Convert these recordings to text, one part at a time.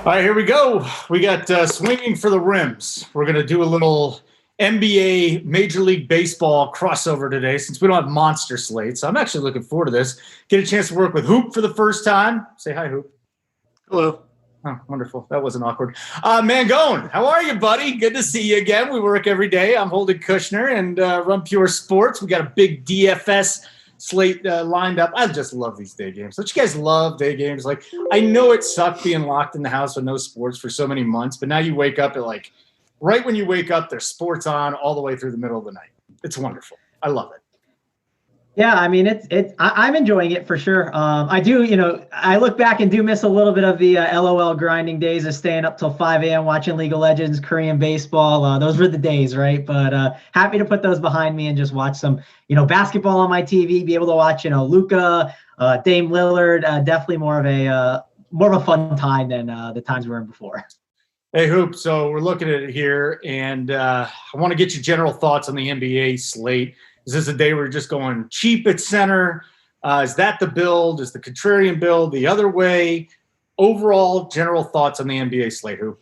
All right, here we go. We got swinging for the rims. We're going to do a little NBA Major League Baseball crossover today since we don't have monster slates. So I'm actually looking forward to this. Get a chance to work with Hoop for the first time. Say hi, Hoop. Hello. Oh, wonderful. That wasn't awkward. Mangone, how are you, buddy? Good to see you again. We work every day. I'm Holden and run Pure Sports. We got a big DFS slate lined up. I just love these day games. Don't you guys love day games? Like, I know it sucked being locked in the house with no sports for so many months, but now you wake up at right when you wake up, there's sports on all the way through the middle of the night. It's wonderful. I love it. Yeah, I mean, I'm enjoying it for sure. I do, I look back and do miss a little bit of the LOL grinding days of staying up till 5 a.m. watching League of Legends, Korean baseball. Those were the days, right? But happy to put those behind me and just watch some, basketball on my TV, be able to watch, Luka, Dame Lillard, definitely more of a fun time than the times we were in before. Hey, Hoop, so we're looking at it here, and I want to get your general thoughts on the NBA slate. Is this a day where you're just going cheap at center? Is that the build? Is the contrarian build the other way? Overall, general thoughts on the NBA slate, Hoop?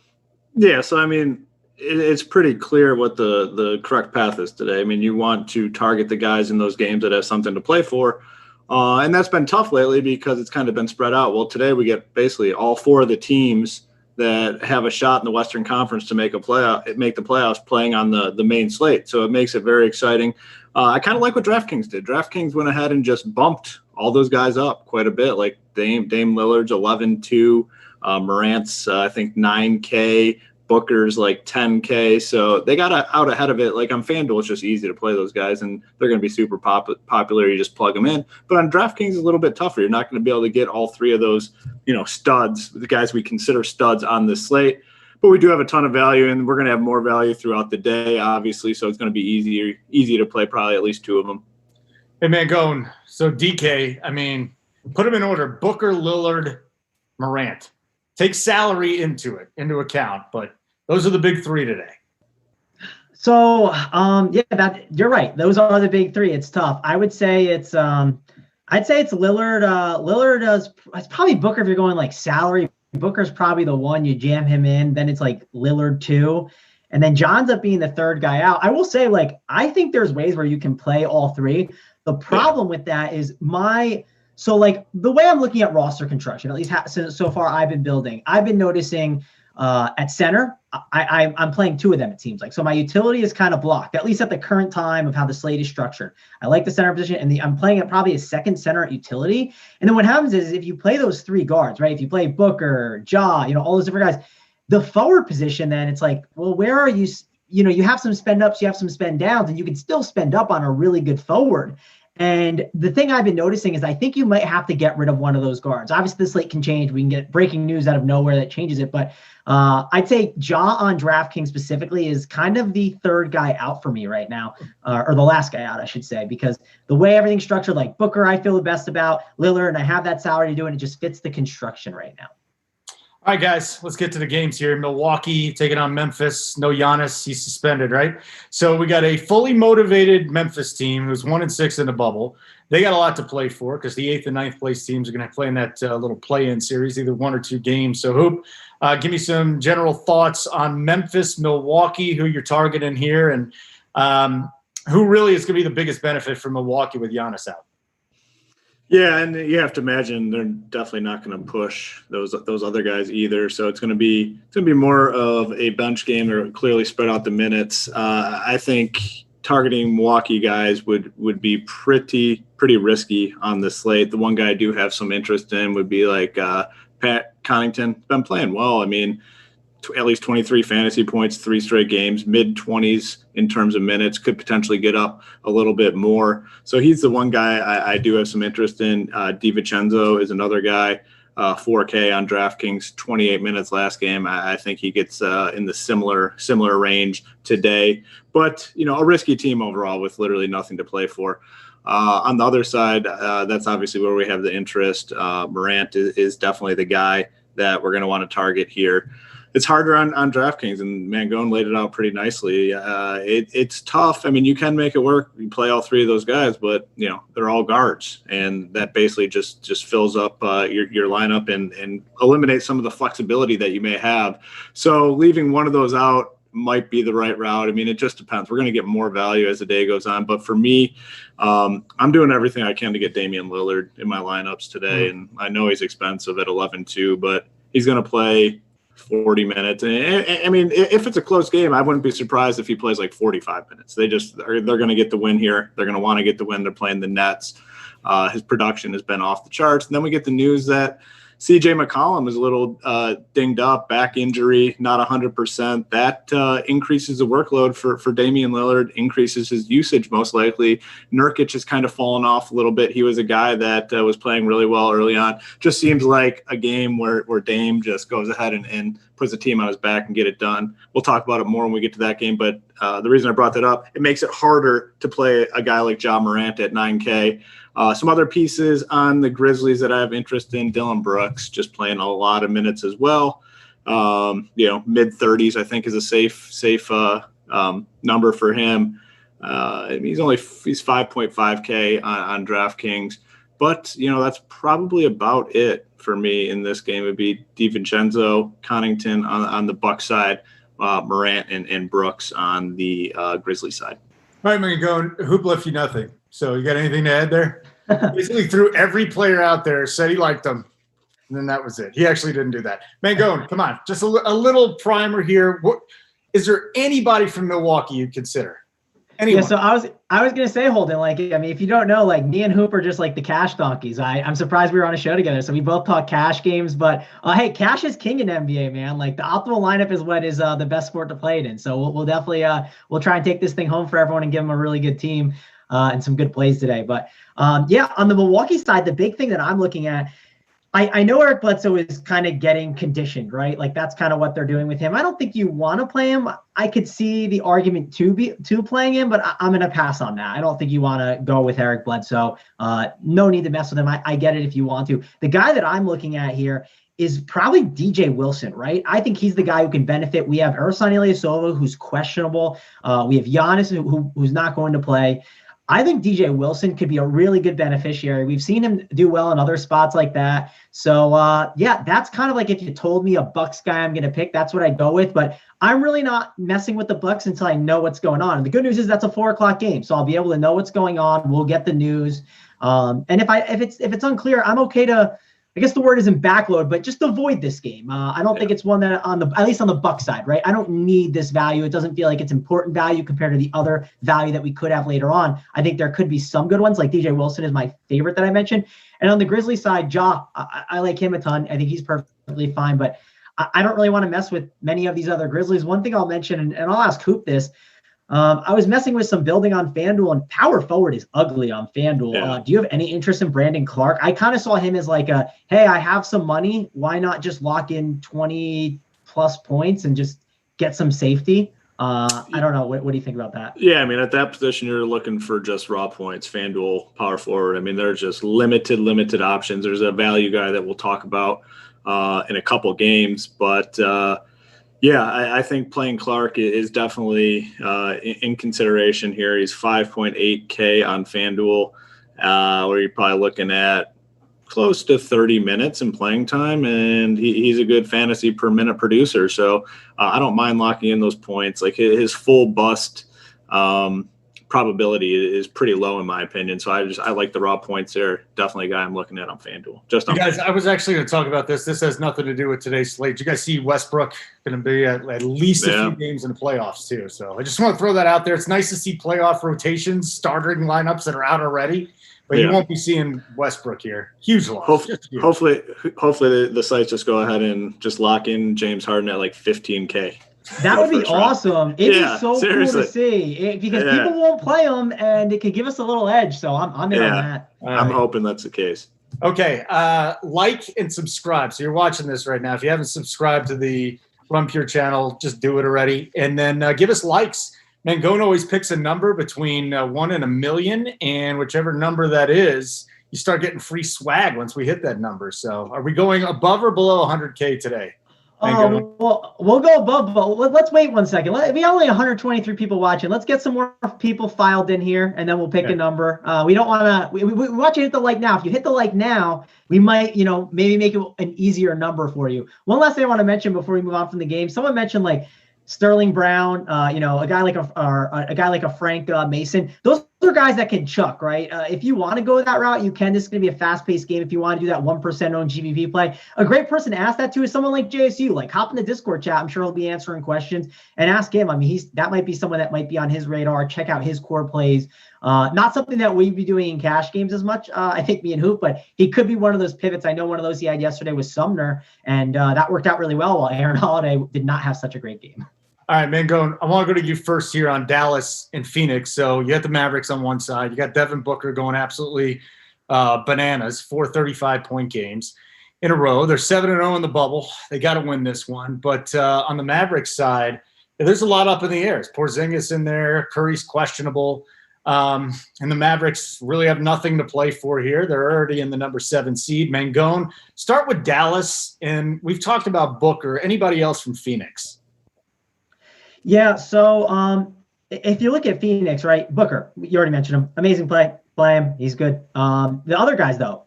Yeah, so I mean, it's pretty clear what the correct path is today. I mean, you want to target the guys in those games that have something to play for. And that's been tough lately because it's kind of been spread out. Well, today we get basically all four of the teams that have a shot in the Western Conference to make the playoffs playing on the main slate. So it makes it very exciting. I kind of like what DraftKings did. DraftKings went ahead and just bumped all those guys up quite a bit, like Dame Lillard's 11-2, Morant's, I think, 9K, Booker's like 10K. So they got out ahead of it. Like on FanDuel, it's just easy to play those guys, and they're going to be super popular. You just plug them in. But on DraftKings, it's a little bit tougher. You're not going to be able to get all three of those, studs, the guys we consider studs on this slate. But we do have a ton of value, and we're going to have more value throughout the day, obviously. So it's going to be easy to play probably at least two of them. Hey, Mangone. So DK, I mean, put them in order. Booker, Lillard, Morant. Take salary into account, but those are the big three today. So, you're right. Those are the big three. It's tough. I would say it's Lillard. Lillard it's probably Booker if you're going like salary. Booker's probably the one you jam him in. Then it's like Lillard 2. And then John's up being the third guy out. I will say, I think there's ways where you can play all three. The problem with that is the way I'm looking at roster construction, at least so far I've been building, I've been noticing at center, I'm playing two of them, it seems like. So my utility is kind of blocked, at least at the current time of how the slate is structured. I like the center position, and I'm playing at probably a second center at utility. And then what happens is if you play those three guards, right, if you play Booker, Ja, all those different guys, the forward position, then it's like, well, where are you? You have some spend ups, you have some spend downs, and you can still spend up on a really good forward. And the thing I've been noticing is I think you might have to get rid of one of those guards. Obviously, the slate can change. We can get breaking news out of nowhere that changes it. But I'd say Ja on DraftKings specifically is kind of the third guy out for me right now, or the last guy out, I should say, because the way everything's structured, like Booker, I feel the best about. Lillard, and I have that salary to do it. It just fits the construction right now. All right, guys, let's get to the games here. Milwaukee taking on Memphis. No Giannis, he's suspended, right? So we got a fully motivated Memphis team who's 1-6 in the bubble. They got a lot to play for because the 8th and 9th place teams are going to play in that little play-in series, either one or two games. So, Hoop, give me some general thoughts on Memphis, Milwaukee, who you're targeting here, and who really is going to be the biggest benefit for Milwaukee with Giannis out. Yeah, and you have to imagine they're definitely not going to push those other guys either. So it's going to be more of a bench game. They're clearly spread out the minutes. I think targeting Milwaukee guys would be pretty risky on the slate. The one guy I do have some interest in would be like Pat Connaughton. Been playing well. I mean, at least 23 fantasy points, 3 straight games, mid-20s in terms of minutes, could potentially get up a little bit more. So he's the one guy I do have some interest in. DiVincenzo is another guy, 4K on DraftKings, 28 minutes last game. I think he gets in the similar range today. But, a risky team overall with literally nothing to play for. On the other side, that's obviously where we have the interest. Morant is definitely the guy that we're going to want to target here. it's harder on DraftKings, and Mangone laid it out pretty nicely. It's tough. I mean, you can make it work. You play all three of those guys, but they're all guards, and that basically just fills up your lineup and eliminates some of the flexibility that you may have. So leaving one of those out might be the right route. I mean, it just depends. We're going to get more value as the day goes on. But for me, I'm doing everything I can to get Damian Lillard in my lineups today. And I know he's expensive at 11-2, but he's going to play 40 minutes. And I mean, if it's a close game, I wouldn't be surprised if he plays like 45 minutes. They're going to get the win here. They're going to want to get the win. They're playing the Nets. His production has been off the charts. And then we get the news that CJ McCollum is a little dinged up, back injury, not 100%. That increases the workload for Damian Lillard, increases his usage most likely. Nurkic has kind of fallen off a little bit. He was a guy that was playing really well early on. Just seems like a game where Dame just goes ahead and puts the team on his back and get it done. We'll talk about it more when we get to that game, but the reason I brought that up, it makes it harder to play a guy like Ja Morant at 9K. Some other pieces on the Grizzlies that I have interest in, Dylan Brooks, just playing a lot of minutes as well. Mid-30s, I think, is a safe number for him. He's 5.5K on DraftKings. But, that's probably about it for me in this game. It would be DiVincenzo, Connaughton on the Bucks side, Morant and Brooks on the Grizzlies side. All right, Mangone, Hoop left you nothing. So you got anything to add there? Basically threw every player out there, said he liked them, and then that was it. He actually didn't do that. Mangone, come on, just a little primer here. Is there anybody from Milwaukee you'd consider? Anyone? Yeah, so I was gonna say, Holden, if you don't know, me and Hoop are just like the cash donkeys. I'm surprised we were on a show together. So we both talk cash games, but hey, cash is king in NBA, man. The optimal lineup is what is the best sport to play it in. So we'll definitely we'll try and take this thing home for everyone and give them a really good team and some good plays today. But on the Milwaukee side, the big thing that I'm looking at, I know Eric Bledsoe is kind of getting conditioned, right? That's kind of what they're doing with him. I don't think you want to play him. I could see the argument to playing him, but I'm going to pass on that. I don't think you want to go with Eric Bledsoe. No need to mess with him. I get it if you want to. The guy that I'm looking at here is probably DJ Wilson, right? I think he's the guy who can benefit. We have Ersan Ilyasova, who's questionable. We have Giannis, who's not going to play. I think DJ Wilson could be a really good beneficiary. We've seen him do well in other spots like that. So, that's kind of like if you told me a Bucks guy I'm going to pick, that's what I'd go with. But I'm really not messing with the Bucks until I know what's going on. And the good news is that's a 4:00 game, so I'll be able to know what's going on. We'll get the news. And if it's unclear, I'm okay to, I guess the word isn't backload, but just avoid this game. I don't think it's one that at least on the Bucks side, right? I don't need this value. It doesn't feel like it's important value compared to the other value that we could have later on. I think there could be some good ones, like DJ Wilson is my favorite that I mentioned. And on the Grizzlies side, Ja, I like him a ton. I think he's perfectly fine, but I don't really want to mess with many of these other Grizzlies. One thing I'll mention, and I'll ask Hoop this, I was messing with some building on FanDuel, and power forward is ugly on FanDuel. Yeah. Do you have any interest in Brandon Clark? I kind of saw him as hey, I have some money. Why not just lock in 20 plus points and just get some safety? I don't know. What do you think about that? Yeah, I mean, at that position, you're looking for just raw points. FanDuel, power forward. I mean, there's just limited options. There's a value guy that we'll talk about in a couple games, but I think playing Clark is definitely in consideration here. He's 5.8K on FanDuel, where you're probably looking at close to 30 minutes in playing time, and he's a good fantasy per minute producer. So I don't mind locking in those points. His full bust probability is pretty low in my opinion. So I like the raw points there. Definitely a guy I'm looking at on FanDuel. Guys, I was actually going to talk about this. This has nothing to do with today's slate. You guys see Westbrook going to be at least a few games in the playoffs too. So I just want to throw that out there. It's nice to see playoff rotations, starting lineups that are out already. But you won't be seeing Westbrook here. Huge loss. Hopefully the sites just go ahead and just lock in James Harden at 15K. That would be awesome. It is so seriously cool to see because people won't play them, and it could give us a little edge. So I'm in on that. I'm hoping that's the case. Okay, like and subscribe. So you're watching this right now. If you haven't subscribed to the Run Pure channel, just do it already, and then give us likes. Mangone always picks a number between 1 and 1 million, and whichever number that is, you start getting free swag once we hit that number. So are we going above or below 100K today? Mangone? Well, we'll go above, but let's wait 1 second. We only 123 people watching. Let's get some more people filed in here, and then we'll pick a number. We don't want to. We want you to hit the like now. If you hit the like now, we might, maybe make it an easier number for you. One last thing I want to mention before we move on from the game. Someone mentioned like Sterling Brown, a guy like a Frank Mason. Those are guys that can chuck, right? If you want to go that route, you can. This is going to be a fast-paced game. If you want to do that 1% own GPP play, a great person to ask that to is someone like JSU. Like, hop in the Discord chat. I'm sure he'll be answering questions, and ask him. I mean, that might be someone that might be on his radar. Check out his core plays. Not something that we'd be doing in cash games as much, I think, me and Hoop, but he could be one of those pivots. I know one of those he had yesterday was Sumner, and that worked out really well, while Aaron Holiday did not have such a great game. All right, Mangone, I want to go to you first here on Dallas and Phoenix. So you got the Mavericks on one side. You got Devin Booker going absolutely bananas, 4 35-point games in a row. They're 7-0 in the bubble. They got to win this one. But on the Mavericks side, there's a lot up in the air. It's Porzingis in there. Curry's questionable. And the Mavericks really have nothing to play for here. They're already in the number 7 seed. Mangone, start with Dallas. And we've talked about Booker. Anybody else from Phoenix? Yeah, so if you look at Phoenix, right, Booker, you already mentioned him. Amazing play him. He's good. The other guys, though,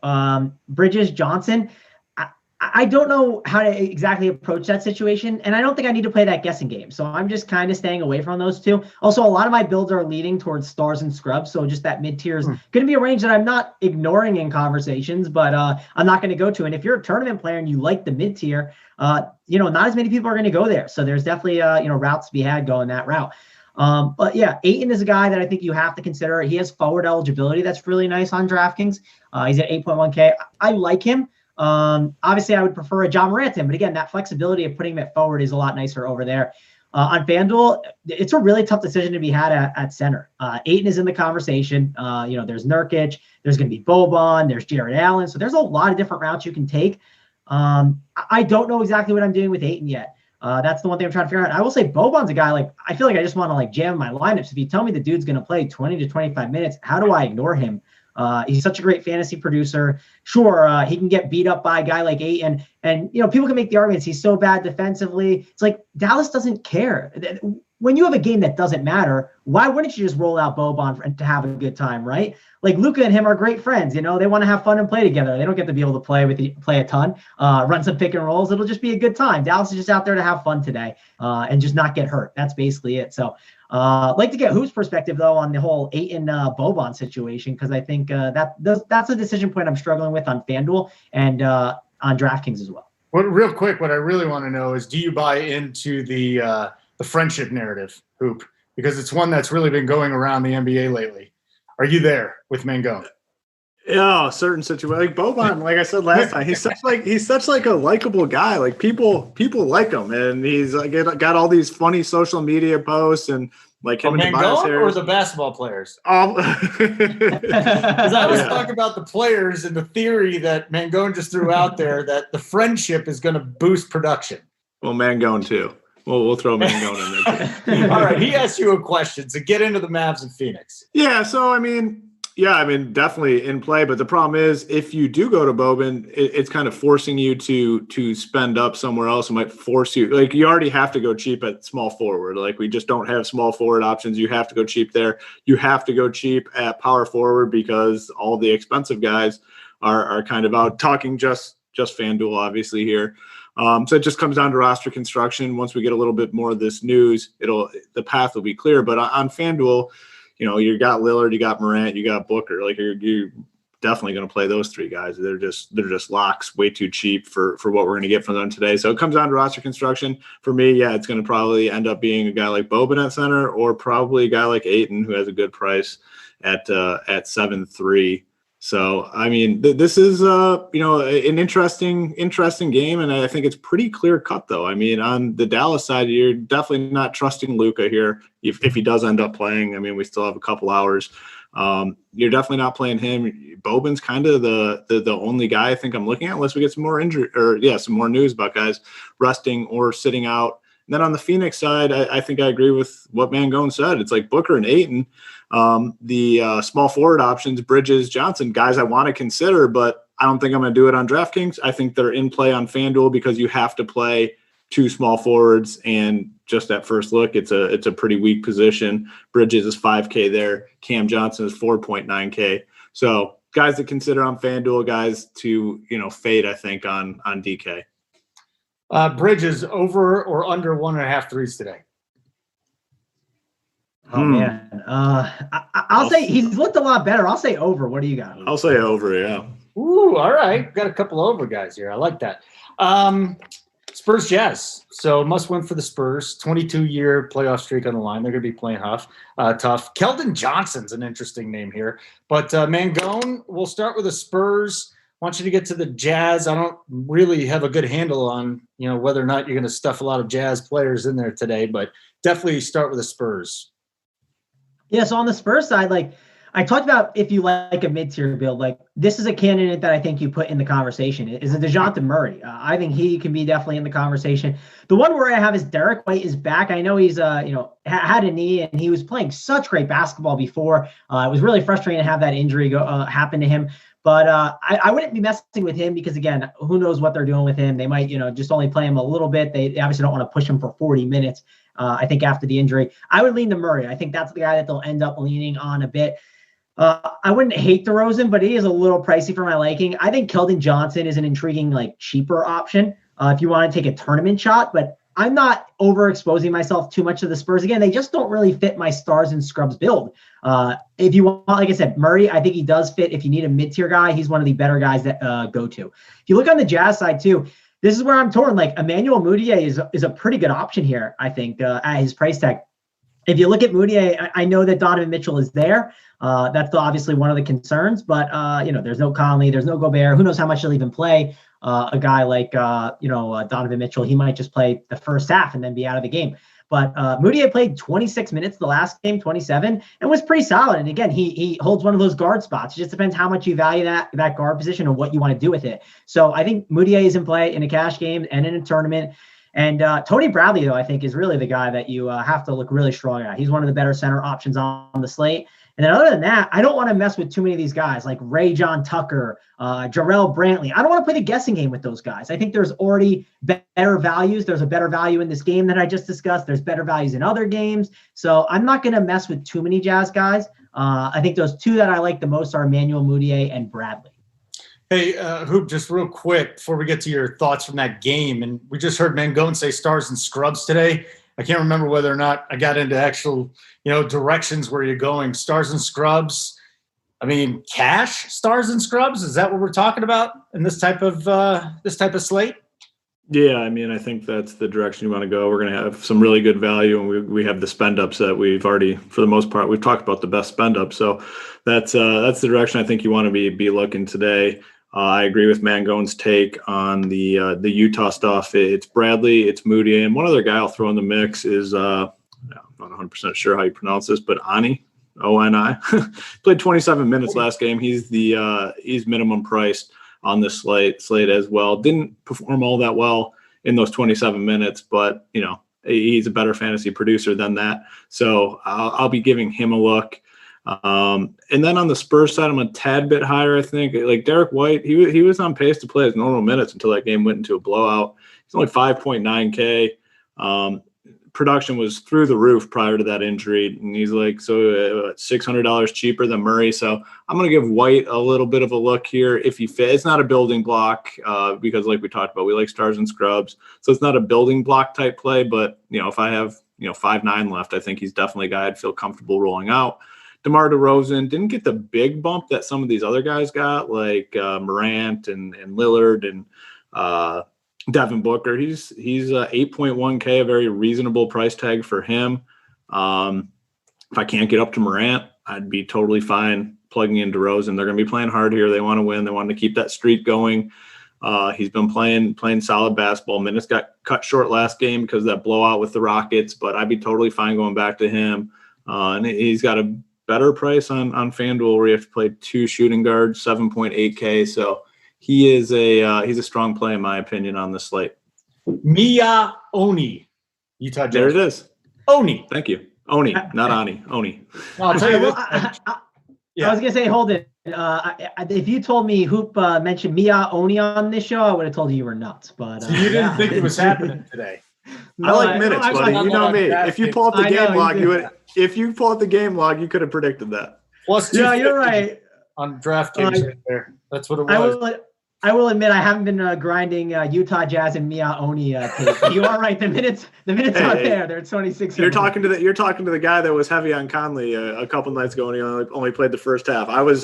Bridges, Johnson, I don't know how to exactly approach that situation, and I don't think I need to play that guessing game. So I'm just kind of staying away from those two. Also, a lot of my builds are leading towards stars and scrubs, so just that mid-tier is going to be a range that I'm not ignoring in conversations, but I'm not going to go to. And if you're a tournament player and you like the mid-tier, not as many people are going to go there. So there's definitely, routes to be had going that route. But yeah, Ayton is a guy that I think you have to consider. He has forward eligibility that's really nice on DraftKings. He's at 8.1K. I like him. Obviously, I would prefer a John Morant to him, but again, that flexibility of putting him at forward is a lot nicer over there. On FanDuel, it's a really tough decision to be had at center. Ayton is in the conversation. There's Nurkic, there's going to be Boban, there's Jared Allen. So there's a lot of different routes you can take. I don't know exactly what I'm doing with Ayton yet. That's the one thing I'm trying to figure out. I will say Boban's a guy, like, I feel like I just want to jam my lineups. If you tell me the dude's going to play 20 to 25 minutes, how do I ignore him? He's such a great fantasy producer. Sure, he can get beat up by a guy like Ayton. And, people can make the arguments he's so bad defensively. It's like Dallas doesn't care. When you have a game that doesn't matter, why wouldn't you just roll out Boban to have a good time, right? Like, Luka and him are great friends. They want to have fun and play together. They don't get to be able to play a ton, run some pick and rolls. It'll just be a good time. Dallas is just out there to have fun today and just not get hurt. That's basically it. So I'd like to get Hoop's perspective, though, on the whole Ayton Boban situation, because I think that's a decision point I'm struggling with on FanDuel and on DraftKings as well. Well, real quick, what I really want to know is, do you buy into the friendship narrative, Hoop? Because it's one that's really been going around the NBA lately. Are you there with Mangone? Yeah, certain situation. Like Boban, like I said last time, he's such a likable guy. Like people like him, and he's got all these funny social media posts and like him and Tobias Harris. Or the basketball players? Because I always talk about the players and the theory that Mangone just threw out there that the friendship is going to boost production. Well, Mangone too. We'll throw Mangone in there. All right, he asked you a question, so get into the Mavs and Phoenix. Yeah, so definitely in play. But the problem is, if you do go to Boban, it's kind of forcing you to spend up somewhere else. It might force you, like, you already have to go cheap at small forward. Like, we just don't have small forward options. You have to go cheap there. You have to go cheap at power forward because all the expensive guys are kind of out. Talking just FanDuel, obviously, here. So it just comes down to roster construction. Once we get a little bit more of this news, the path will be clear. But on FanDuel, you got Lillard, you got Morant, you got Booker. Like, you're definitely going to play those three guys. They're just locks, way too cheap for what we're going to get from them today. So it comes down to roster construction. For me, yeah, it's going to probably end up being a guy like Boban at center, or probably a guy like Ayton, who has a good price at 7.3. So, I mean, this is, an interesting game, and I think it's pretty clear cut, though. I mean, on the Dallas side, you're definitely not trusting Luka here if he does end up playing. I mean, we still have a couple hours. You're definitely not playing him. Boban's kind of the only guy I think I'm looking at, unless we get some more some more news about guys resting or sitting out. And then on the Phoenix side, I think I agree with what Mangone said. It's like Booker and Ayton. The small forward options, Bridges, Johnson, guys I want to consider, but I don't think I'm going to do it on DraftKings. I think they're in play on FanDuel because you have to play two small forwards, and just at first look, it's a pretty weak position. Bridges is 5K there. Cam Johnson is 4.9K. So guys to consider on FanDuel, guys to fade, I think, on DK. Bridges over or under 1.5 threes today? Oh man, I'll say he's looked a lot better. I'll say over. What do you got? I'll say over. Yeah. Ooh, all right. Got a couple over guys here. I like that. Spurs Jazz. So must win for the Spurs. 22-year playoff streak on the line. They're going to be playing tough. Keldon Johnson's an interesting name here. But Mangone, we'll start with the Spurs. I want you to get to the Jazz. I don't really have a good handle on whether or not you're going to stuff a lot of Jazz players in there today, but definitely start with the Spurs. Yeah, so on the Spurs side, like I talked about, if you like a mid-tier build, like this is a candidate that I think you put in the conversation. Is it DeJounte Murray? I think he can be definitely in the conversation. The one where I have is Derek White is back. I know he's had a knee and he was playing such great basketball before. It was really frustrating to have that injury happen to him. But I wouldn't be messing with him because, again, who knows what they're doing with him. They might, just only play him a little bit. They obviously don't want to push him for 40 minutes. I think after the injury, I would lean to Murray. I think that's the guy that they'll end up leaning on a bit. I wouldn't hate DeRozan, but he is a little pricey for my liking. I think Keldon Johnson is an intriguing, cheaper option if you want to take a tournament shot. But I'm not overexposing myself too much to the Spurs. Again, they just don't really fit my stars and scrubs build. If you want, like I said, Murray, I think he does fit. If you need a mid-tier guy, he's one of the better guys that go to. If you look on the Jazz side too, this is where I'm torn. Like Emmanuel Mudiay is a pretty good option here, I think, at his price tag. If you look at Mudiay, I know that Donovan Mitchell is there. That's obviously one of the concerns, but there's no Conley, there's no Gobert. Who knows how much he'll even play? A guy like Donovan Mitchell, he might just play the first half and then be out of the game. But Mudiay played 26 minutes the last game, 27, and was pretty solid. And again, he holds one of those guard spots. It just depends how much you value that guard position and what you want to do with it. So I think Mudiay is in play in a cash game and in a tournament. And Tony Bradley, though, I think is really the guy that you have to look really strong at. He's one of the better center options on the slate. And then other than that, I don't want to mess with too many of these guys like Ray John Tucker, Jarrell Brantley. I don't want to play the guessing game with those guys. I think there's already better values. There's a better value in this game that I just discussed. There's better values in other games. So I'm not going to mess with too many Jazz guys. I think those two that I like the most are Emmanuel Mudiay and Bradley. Hey, Hoop, just real quick before we get to your thoughts from that game. And we just heard Mangone say stars and scrubs today. I can't remember whether or not I got into actual, directions where you're going. Stars and scrubs. I mean, cash stars and scrubs. Is that what we're talking about in this type of slate? Yeah, I mean, I think that's the direction you want to go. We're going to have some really good value, and we have the spend ups that we've already, for the most part, we've talked about the best spend up. So that's the direction I think you want to be looking today. I agree with Mangone's take on the Utah stuff. It's Bradley, it's Moody, and one other guy I'll throw in the mix is I'm not 100% sure how you pronounce this, but Oni, O-N-I. Played 27 minutes last game. He's minimum priced on this slate as well. Didn't perform all that well in those 27 minutes, but he's a better fantasy producer than that. So I'll be giving him a look. And then on the Spurs side, I'm a tad bit higher, I think. Like Derek White, he was on pace to play his normal minutes until that game went into a blowout. He's only 5.9K. Production was through the roof prior to that injury, and he's like $600 cheaper than Murray. So I'm going to give White a little bit of a look here if he fits. It's not a building block because, like we talked about, we like stars and scrubs, so it's not a building block type play. But if I have 5.9 left, I think he's definitely a guy I'd feel comfortable rolling out. DeMar DeRozan didn't get the big bump that some of these other guys got, like Morant and Lillard and Devin Booker. He's 8.1K, a very reasonable price tag for him. If I can't get up to Morant, I'd be totally fine plugging in DeRozan. They're going to be playing hard here. They want to win. They want to keep that streak going. He's been playing solid basketball. Minutes got cut short last game because of that blowout with the Rockets, but I'd be totally fine going back to him. And he's got a better price on FanDuel where you have to play two shooting guards, 7.8K. So he's a strong play in my opinion on the slate. Mia Oni, Utah Jazz. There it is. Oni. Thank you. Oni, not Ani. Oni. I'll tell you this. I was gonna say, Holden. if you told me Hoop mentioned Mia Oni on this show, I would have told you were nuts. But so you didn't think it was happening today. I like minutes, buddy. You know me. If you pull up the game log, If you pull up the game log, you could have predicted that. Plus, yeah, you're right. On DraftKings right there. That's what it was. I will admit I haven't been grinding Utah Jazz and Mia Oni tape. You are right. The minutes are there. They're 26. You're talking to the guy that was heavy on Conley a couple nights ago, and he only played the first half. I was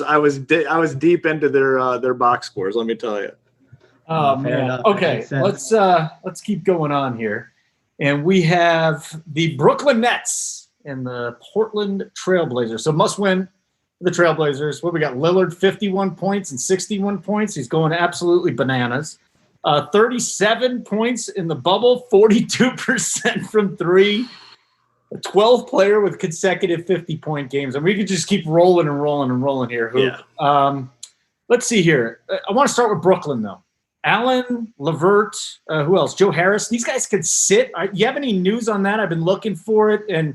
deep into their box scores. Let me tell you. Oh man. Okay, let's keep going on here, and we have the Brooklyn Nets and the Portland Trailblazers. So must win. The Trailblazers. What we got? Lillard, 51 points and 61 points. He's going absolutely bananas. 37 points in the bubble, 42% from three. A 12th player with consecutive 50-point games. And we could just keep rolling and rolling and rolling here. Yeah. Let's see here. I want to start with Brooklyn, though. Allen, Levert, who else? Joe Harris. These guys could sit. You have any news on that? I've been looking for it. And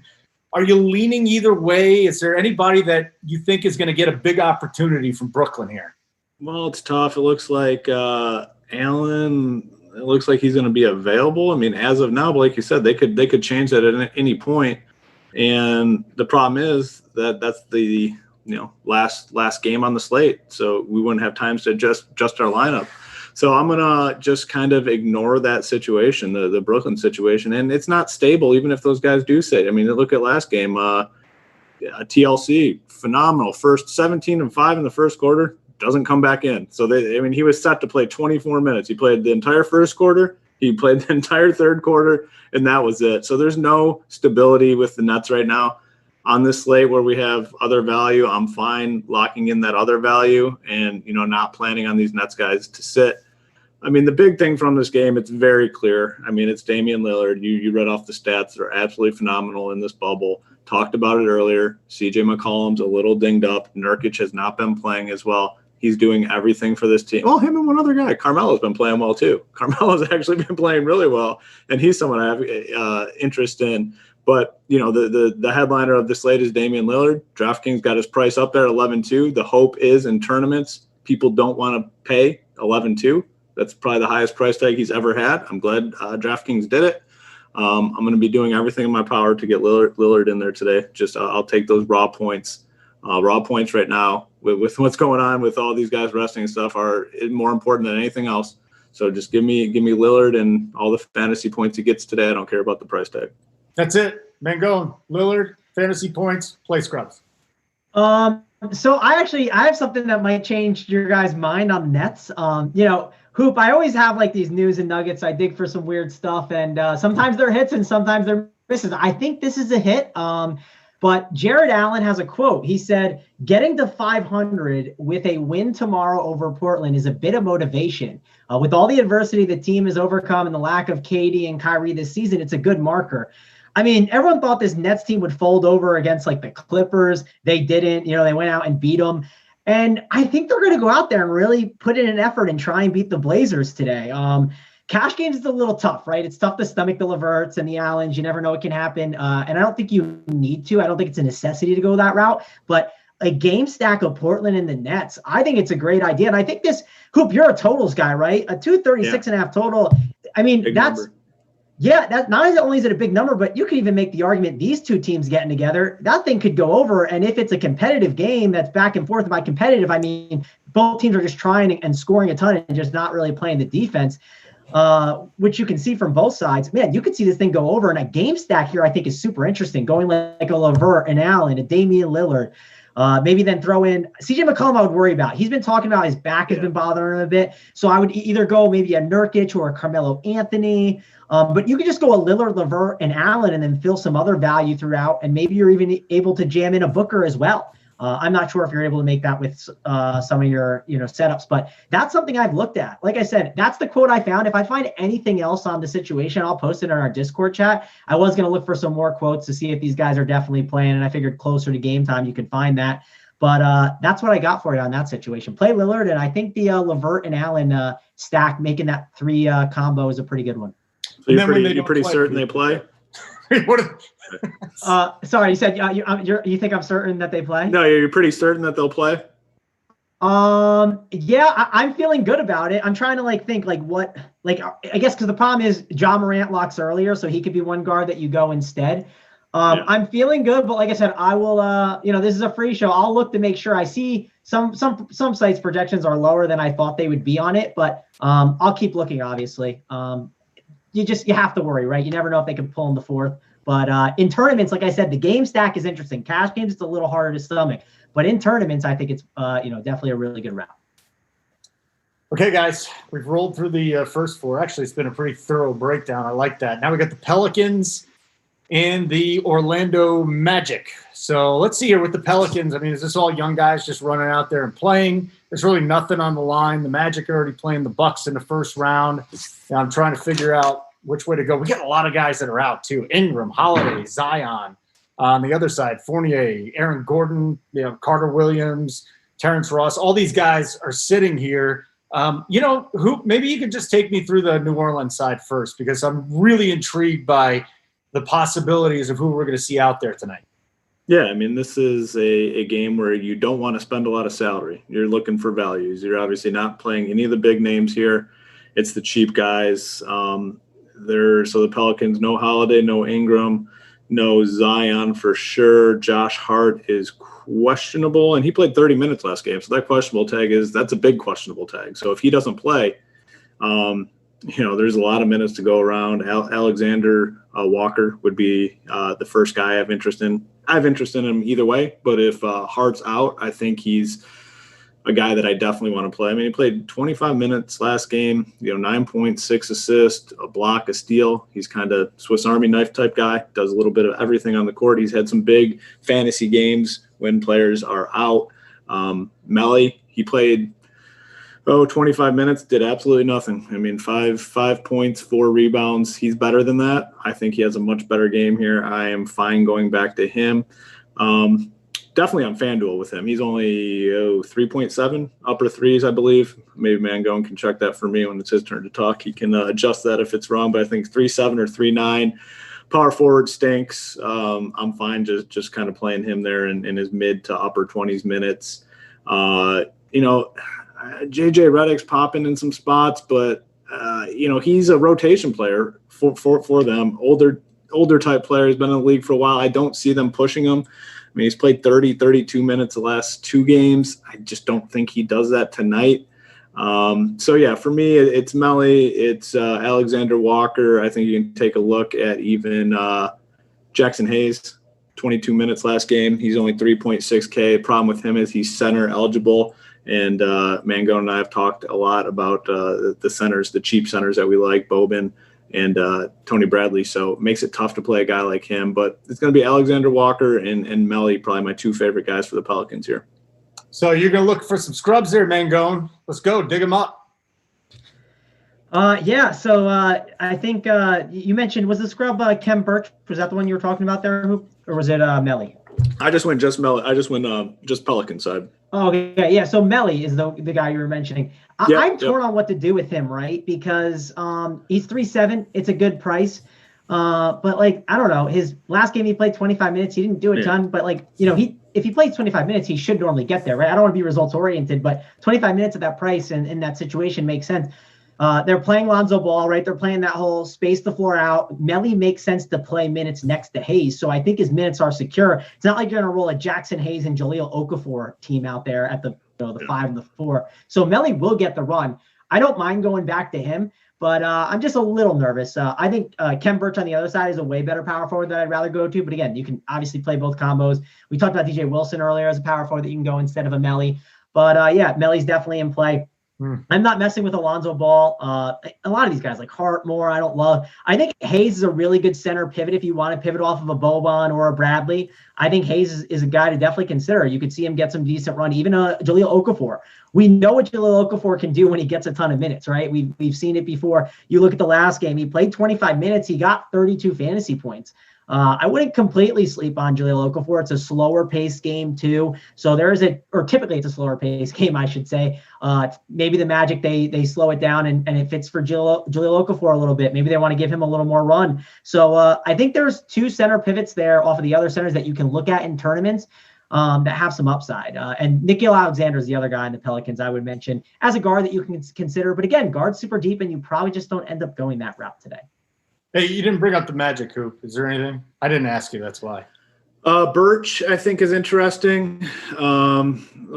are you leaning either way? Is there anybody that you think is going to get a big opportunity from Brooklyn here? Well, it's tough. It looks like Allen. It looks like he's going to be available. I mean, as of now, but like you said, they could change that at any point. And the problem is that that's the last game on the slate, so we wouldn't have time to adjust our lineup. So I'm going to just kind of ignore that situation, the Brooklyn situation. And it's not stable, even if those guys do sit. I mean, look at last game. TLC, phenomenal. First 17-5 in the first quarter, doesn't come back in. So, he was set to play 24 minutes. He played the entire first quarter. He played the entire third quarter, and that was it. So there's no stability with the Nets right now. On this slate where we have other value, I'm fine locking in that other value and, not planning on these Nets guys to sit. I mean, the big thing from this game, it's very clear. I mean, it's Damian Lillard. You read off the stats. They're absolutely phenomenal in this bubble. Talked about it earlier. CJ McCollum's a little dinged up. Nurkic has not been playing as well. He's doing everything for this team. Well, him and one other guy. Carmelo's been playing well, too. Carmelo's actually been playing really well, and he's someone I have interest in. But, the headliner of the slate is Damian Lillard. DraftKings got his price up there at 11-2. The hope is in tournaments, people don't want to pay 11-2. That's probably the highest price tag he's ever had. I'm glad DraftKings did it. I'm going to be doing everything in my power to get Lillard in there today. Just I'll take those raw points. Raw points right now with what's going on with all these guys resting and stuff are more important than anything else. So just give me Lillard and all the fantasy points he gets today. I don't care about the price tag. That's it. Mangone, Lillard, fantasy points, play scrubs. So I have something that might change your guys' mind on Nets. Hoop, I always have like these news and nuggets. I dig for some weird stuff, and sometimes they're hits and sometimes they're misses. I think this is a hit. But Jared Allen has a quote. He said, getting to 500 with a win tomorrow over Portland is a bit of motivation. With all the adversity the team has overcome and the lack of KD and Kyrie this season, it's a good marker. I mean, everyone thought this Nets team would fold over against like the Clippers. They didn't. They went out and beat them. And I think they're going to go out there and really put in an effort and try and beat the Blazers today. Cash games is a little tough, right? It's tough to stomach the Leverts and the Allens. You never know what can happen. And I don't think you need to. I don't think it's a necessity to go that route. But a game stack of Portland and the Nets, I think it's a great idea. And I think this, Hoop, you're a totals guy, right? A 236.5 total. I mean, big that's number. Yeah, that not only is it a big number, but you could even make the argument these two teams getting together, that thing could go over. And if it's a competitive game that's back and forth, by competitive, I mean, both teams are just trying and scoring a ton and just not really playing the defense, which you can see from both sides. Man, you could see this thing go over. And a game stack here, I think, is super interesting. Going like a Levert, an Allen, a Damian Lillard. Maybe then throw in CJ McCollum. I would worry about. He's been talking about his back has been bothering him a bit. So I would either go maybe a Nurkic or a Carmelo Anthony. But you could just go a Lillard, Levert, and Allen and then fill some other value throughout. And maybe you're even able to jam in a Booker as well. I'm not sure if you're able to make that with some of your setups, but that's something I've looked at. Like I said, that's the quote I found. If I find anything else on the situation, I'll post it in our Discord chat. I was going to look for some more quotes to see if these guys are definitely playing, and I figured closer to game time you could find that. But that's what I got for you on that situation. Play Lillard, and I think the Levert and Allen stack making that three combo is a pretty good one. So you're pretty certain they play? Sorry, you said you think I'm certain that they play? No, you're pretty certain that they'll play? Yeah, I'm feeling good about it. I'm trying to think what, I guess, because the problem is John Morant locks earlier, so he could be one guard that you go instead. Yeah. I'm feeling good, but like I said, I will, this is a free show. I'll look to make sure. I see some sites projections are lower than I thought they would be on it, but I'll keep looking, obviously. You have to worry, right? You never know if they can pull in the fourth. But in tournaments, like I said, the game stack is interesting. Cash games, it's a little harder to stomach. But in tournaments, I think it's definitely a really good route. Okay, guys, we've rolled through the first four. Actually, it's been a pretty thorough breakdown. I like that. Now we got the Pelicans and the Orlando Magic. So let's see here with the Pelicans. I mean, is this all young guys just running out there and playing? There's really nothing on the line. The Magic are already playing the Bucks in the first round. And I'm trying to figure out which way to go. We got a lot of guys that are out too. Ingram, Holiday, Zion. On the other side, Fournier, Aaron Gordon, Carter Williams, Terrence Ross. All these guys are sitting here. Hoop, maybe you could just take me through the New Orleans side first, because I'm really intrigued by the possibilities of who we're going to see out there tonight. Yeah, I mean, this is a game where you don't want to spend a lot of salary. You're looking for values. You're obviously not playing any of the big names here. It's the cheap guys. So the Pelicans, no Holiday, no Ingram, no Zion for sure. Josh Hart is questionable, and he played 30 minutes last game. So that questionable tag that's a big questionable tag. So if he doesn't play, there's a lot of minutes to go around. Alexander Walker would be the first guy I have interest in. I have interest in him either way, but if Hart's out, I think he's a guy that I definitely want to play. I mean, he played 25 minutes last game, 9.6 assists, a block, a steal. He's kind of Swiss Army knife type guy, does a little bit of everything on the court. He's had some big fantasy games when players are out. Melly, he played 25 minutes, did absolutely nothing. I mean, five points, 4 rebounds. He's better than that. I think he has a much better game here. I am fine going back to him. Definitely on FanDuel with him. He's only 3.7 upper threes, I believe. Maybe Mangone can check that for me when it's his turn to talk. He can adjust that if it's wrong, but I think 3.7 or 3.9. Power forward stinks. I'm fine just kind of playing him there in his mid to upper 20s minutes. JJ Redick's popping in some spots, but he's a rotation player for them. Older type player. He's been in the league for a while. I don't see them pushing him. I mean, he's played 32 minutes the last 2 games. I just don't think he does that tonight. So, yeah, for me, it's Melly. It's Alexander Walker. I think you can take a look at even Jackson Hayes, 22 minutes last game. He's only 3.6K. Problem with him is he's center eligible. And Mangone and I have talked a lot about the centers, the cheap centers that we like, Boban and Tony Bradley. So it makes it tough to play a guy like him. But it's going to be Alexander Walker and Melly, probably my 2 favorite guys for the Pelicans here. So you're going to look for some scrubs there, Mangone. Let's go. Dig them up. Yeah, so I think you mentioned, was the scrub Kem Birch? Was that the one you were talking about there, or was it Melly? I just went just Melly. I just went just Pelican side. Oh, okay. Yeah, so Melly is the guy you were mentioning. I'm torn on what to do with him, right? Because he's 3.7. It's a good price. But, I don't know. His last game he played 25 minutes. He didn't do a ton. But, if he plays 25 minutes, he should normally get there, right? I don't want to be results-oriented, but 25 minutes at that price and in that situation makes sense. They're playing Lonzo Ball, right? They're playing that whole space the floor out. Melly makes sense to play minutes next to Hayes. So I think his minutes are secure. It's not like you're going to roll a Jackson Hayes and Jahlil Okafor team out there at the 5 and the 4. So Melly will get the run. I don't mind going back to him, but I'm just a little nervous. I think Kem Birch on the other side is a way better power forward that I'd rather go to. But again, you can obviously play both combos. We talked about DJ Wilson earlier as a power forward that you can go instead of a Melly. But Melly's definitely in play. I'm not messing with Alonzo Ball. A lot of these guys like Hart, Moore, I don't love. I think Hayes is a really good center pivot if you want to pivot off of a Boban or a Bradley. I think Hayes is a guy to definitely consider. You could see him get some decent run, even Jahlil Okafor. We know what Jahlil Okafor can do when he gets a ton of minutes, right? We've seen it before. You look at the last game, he played 25 minutes. He got 32 fantasy points. I wouldn't completely sleep on Jahlil Okafor. It's a slower pace game too. So typically it's a slower pace game, I should say. Maybe the Magic, they slow it down and it fits for Jahlil Okafor a little bit. Maybe they want to give him a little more run. So I think there's 2 center pivots there off of the other centers that you can look at in tournaments. that have some upside. And Nickeil Alexander is the other guy in the Pelicans I would mention as a guard that you can consider. But again, guard's super deep, and you probably just don't end up going that route today. Hey, you didn't bring up the Magic Hoop. Is there anything? I didn't ask you. That's why. Birch, I think, is interesting. Let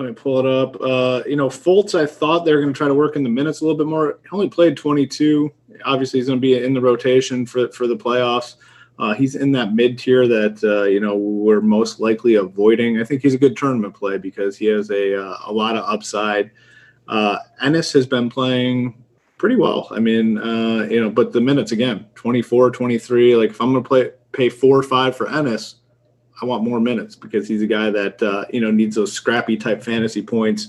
me pull it up. Fultz, I thought they were going to try to work in the minutes a little bit more. He only played 22. Obviously, he's going to be in the rotation for the playoffs. He's in that mid-tier that, we're most likely avoiding. I think he's a good tournament play because he has a lot of upside. Ennis has been playing pretty well. I mean, but the minutes, again, 24, 23. Like, if I'm going to pay 4 or 5 for Ennis, I want more minutes because he's a guy that, needs those scrappy type fantasy points.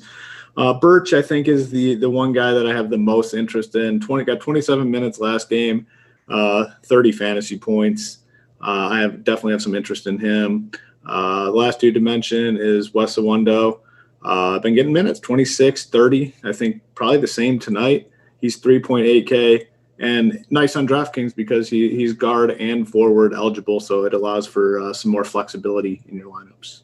Birch, I think, is the one guy that I have the most interest in. Got 27 minutes last game, 30 fantasy points. I definitely have some interest in him. Last dude to mention is Wes Iwundo. I've been getting minutes, 26, 30. I think probably the same tonight. He's 3.8K. And nice on DraftKings because he's guard and forward eligible, so it allows for some more flexibility in your lineups.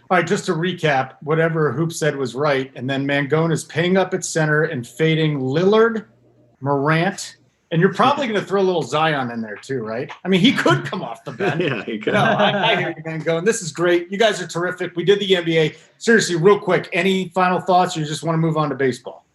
All right, just to recap, whatever Hoop said was right, and then Mangone is paying up at center and fading Lillard, Morant, and you're probably going to throw a little Zion in there too, right? I mean, he could come off the bench. Yeah, he could. No, I hear you, Mangone. This is great. You guys are terrific. We did the NBA. Seriously, real quick, any final thoughts, or you just want to move on to baseball?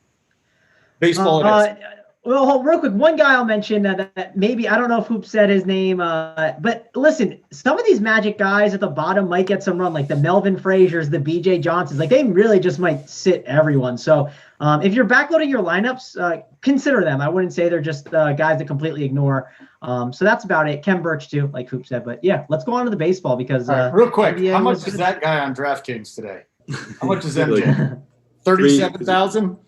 Baseball it is. Well, real quick, one guy I'll mention that maybe, I don't know if Hoop said his name, but listen, some of these Magic guys at the bottom might get some run, like the Melvin Fraziers, the BJ Johnsons, like they really just might sit everyone. So if you're backloading your lineups, consider them. I wouldn't say they're just guys to completely ignore. So that's about it. Ken Birch too, like Hoop said. But yeah, let's go on to the baseball because real quick, how much is that guy on DraftKings today? How much is MJ? 37,000?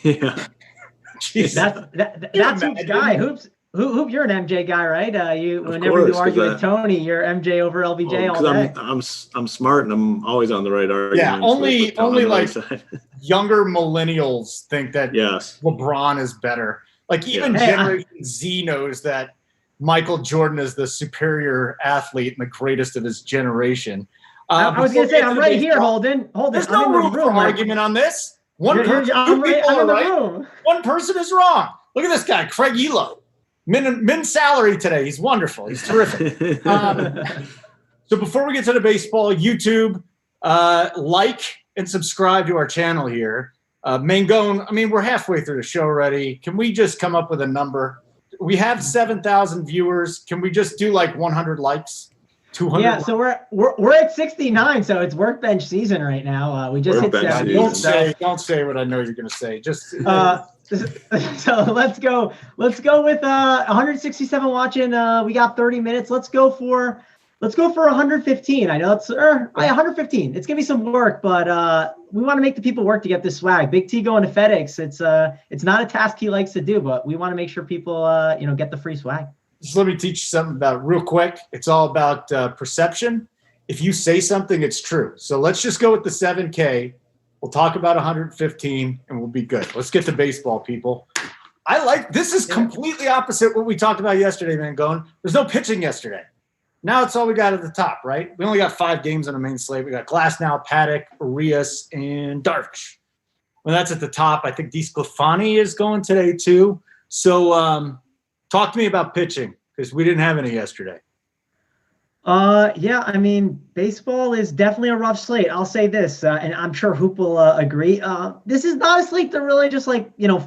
Yeah. Jeez. That's Hoop's guy. Hoop, you're an MJ guy, right? Whenever you argue with Tony, you're MJ over LBJ all day. I'm smart and I'm always on the right argument. Yeah, only like younger millennials think that LeBron is better. Like even Generation Z knows that Michael Jordan is the superior athlete and the greatest of his generation. I was going to say, I'm right here, Holden. There's no room for argument on this. One person is wrong. Look at this guy, Craig Elo. Min salary today. He's wonderful. He's terrific. So before we get to the baseball, YouTube, like and subscribe to our channel here. Mangone, I mean, we're halfway through the show already. Can we just come up with a number? We have 7,000 viewers. Can we just do like 100 likes? 200. Yeah, so we're at 69, so it's workbench season right now. We just hit 70. Don't say what I know you're going to say. Just so let's go with 167 watching. We got 30 minutes. Let's go for 115. I know it's 115. It's gonna be some work, but we want to make the people work to get this swag. Big T going to FedEx. It's not a task he likes to do, but we want to make sure people get the free swag. Just let me teach you something about real quick. It's all about perception. If you say something, it's true. So let's just go with the 7K. We'll talk about 115 and we'll be good. Let's get to baseball, people. This is completely opposite what we talked about yesterday, Mangone. There's no pitching yesterday. Now it's all we got at the top, right? We only got 5 games on the main slate. We got Glasnow, Paddock, Arias, and Darvish. When that's at the top, I think DeSclafani is going today too. So talk to me about pitching because we didn't have any yesterday. Yeah, I mean, baseball is definitely a rough slate. I'll say this, and I'm sure Hoop will agree. This is not a slate to really just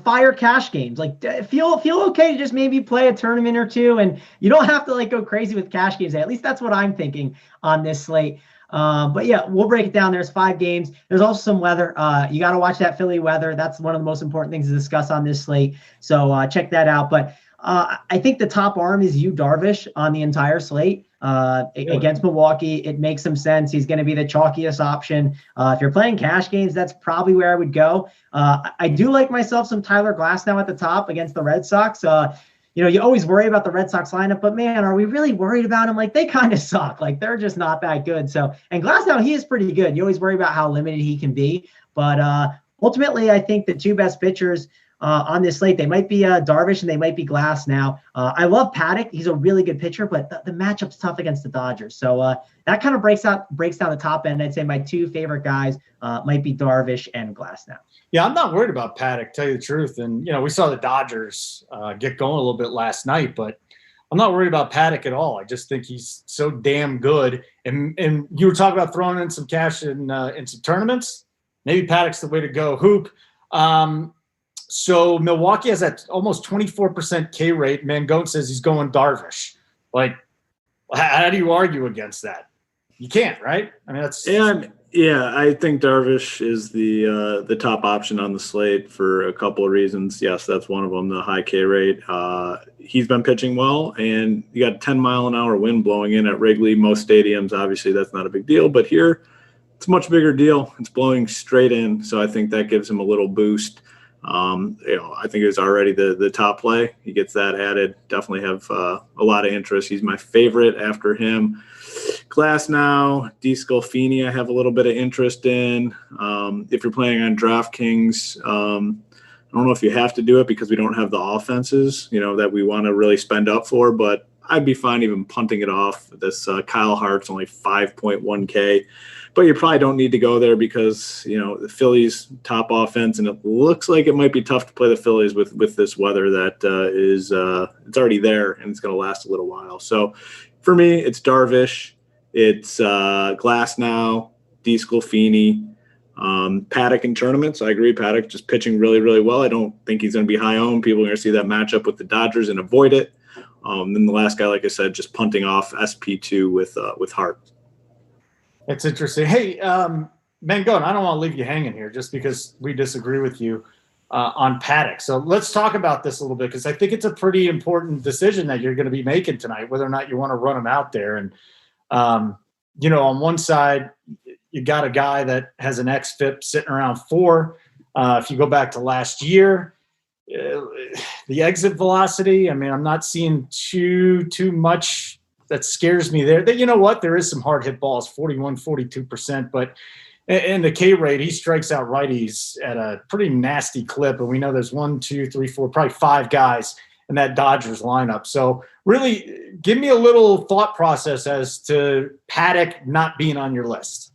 fire cash games. Like feel okay to just maybe play a tournament or two, and you don't have to go crazy with cash games. At least that's what I'm thinking on this slate. But yeah, we'll break it down. There's 5 games. There's also some weather. You got to watch that Philly weather. That's one of the most important things to discuss on this slate. So check that out. But I think the top arm is Darvish on the entire slate. Against Milwaukee, it makes some sense. He's going to be the chalkiest option. If you're playing cash games, that's probably where I would go. I do like myself some Tyler Glasnow at the top against the Red Sox. You always worry about the Red Sox lineup, but man, are we really worried about them? Like they kind of suck. Like they're just not that good. So, and Glasnow, he is pretty good. You always worry about how limited he can be, but ultimately, I think the 2 best pitchers on this slate. They might be Darvish and they might be Glass now. I love Paddock. He's a really good pitcher, but the matchup's tough against the Dodgers. So that kind of breaks down the top end. I'd say my two favorite guys might be Darvish and Glass now. Yeah, I'm not worried about Paddock, tell you the truth. And, we saw the Dodgers get going a little bit last night, but I'm not worried about Paddock at all. I just think he's so damn good. And you were talking about throwing in some cash in some tournaments. Maybe Paddock's the way to go. Hoop. So Milwaukee has that almost 24% K rate. Mangone says he's going Darvish. Like, how do you argue against that? You can't, right? I mean, that's yeah. I think Darvish is the top option on the slate for a couple of reasons. Yes, that's one of them. The high K rate. He's been pitching well, and you got a 10-mile-an-hour wind blowing in at Wrigley. Most stadiums, obviously, that's not a big deal, but here it's a much bigger deal. It's blowing straight in, so I think that gives him a little boost. I think it was already the top play. He gets that added. Definitely have a lot of interest. He's my favorite after him. Glass now, DeSclafani I have a little bit of interest in. If you're playing on DraftKings, I don't know if you have to do it because we don't have the offenses, that we want to really spend up for, but I'd be fine even punting it off. This Kyle Hart's only 5.1K. But you probably don't need to go there because, the Phillies top offense, and it looks like it might be tough to play the Phillies with this weather that is it's already there and it's going to last a little while. So for me, it's Darvish, it's Glass now, DeSclafani, Paddock in tournaments. I agree. Paddock just pitching really, really well. I don't think he's going to be high owned. People are going to see that matchup with the Dodgers and avoid it. Then the last guy, like I said, just punting off SP2 with Hart. It's interesting. Hey, Mangone, I don't want to leave you hanging here just because we disagree with you on Paddock. So let's talk about this a little bit because I think it's a pretty important decision that you're going to be making tonight, whether or not you want to run him out there. And, on one side, you got a guy that has an xFIP sitting around 4. If you go back to last year, the exit velocity, I'm not seeing too much that scares me there. You know what? There is some hard hit balls, 41, 42%, but in the K rate, he strikes out righties at a pretty nasty clip. And we know there's 1, 2, 3, 4, probably 5 guys in that Dodgers lineup. So really give me a little thought process as to Paddock not being on your list.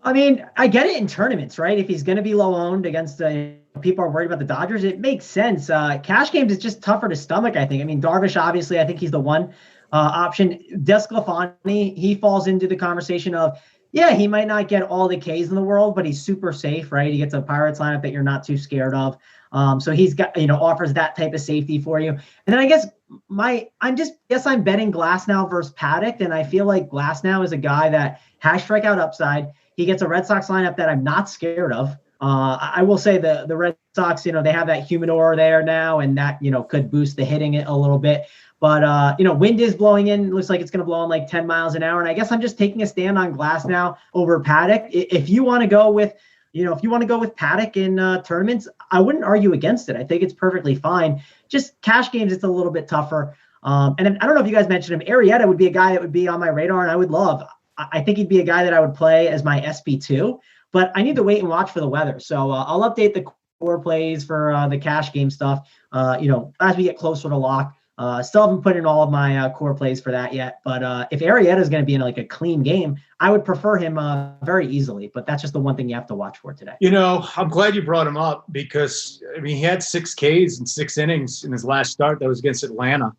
I get it in tournaments, right? If he's going to be low owned against people are worried about the Dodgers, it makes sense. Cash games is just tougher to stomach, I think. Darvish, obviously, I think he's the one option. DeSclafani, he falls into the conversation of, he might not get all the Ks in the world, but he's super safe, right? He gets a Pirates lineup that you're not too scared of. So he's got, offers that type of safety for you. And then I guess I'm betting Glass now versus Paddock. And I feel like Glass now is a guy that has strikeout upside. He gets a Red Sox lineup that I'm not scared of. I will say the Red Sox, they have that humidor there now, and that, could boost the hitting it a little bit. But, wind is blowing in. Looks like it's going to blow in like 10 miles an hour. And I guess I'm just taking a stand on Glass now over Paddock. If you want to go with, Paddock in tournaments, I wouldn't argue against it. I think it's perfectly fine. Just cash games, it's a little bit tougher. And I don't know if you guys mentioned him. Arrieta would be a guy that would be on my radar, and I would love. I think he'd be a guy that I would play as my SP2. But I need to wait and watch for the weather. So I'll update the core plays for the cash game stuff, as we get closer to lock. Still haven't put in all of my core plays for that yet. But if Arrieta is going to be in like a clean game, I would prefer him very easily. But that's just the one thing you have to watch for today. I'm glad you brought him up because, he had 6 Ks in 6 innings in his last start. That was against Atlanta.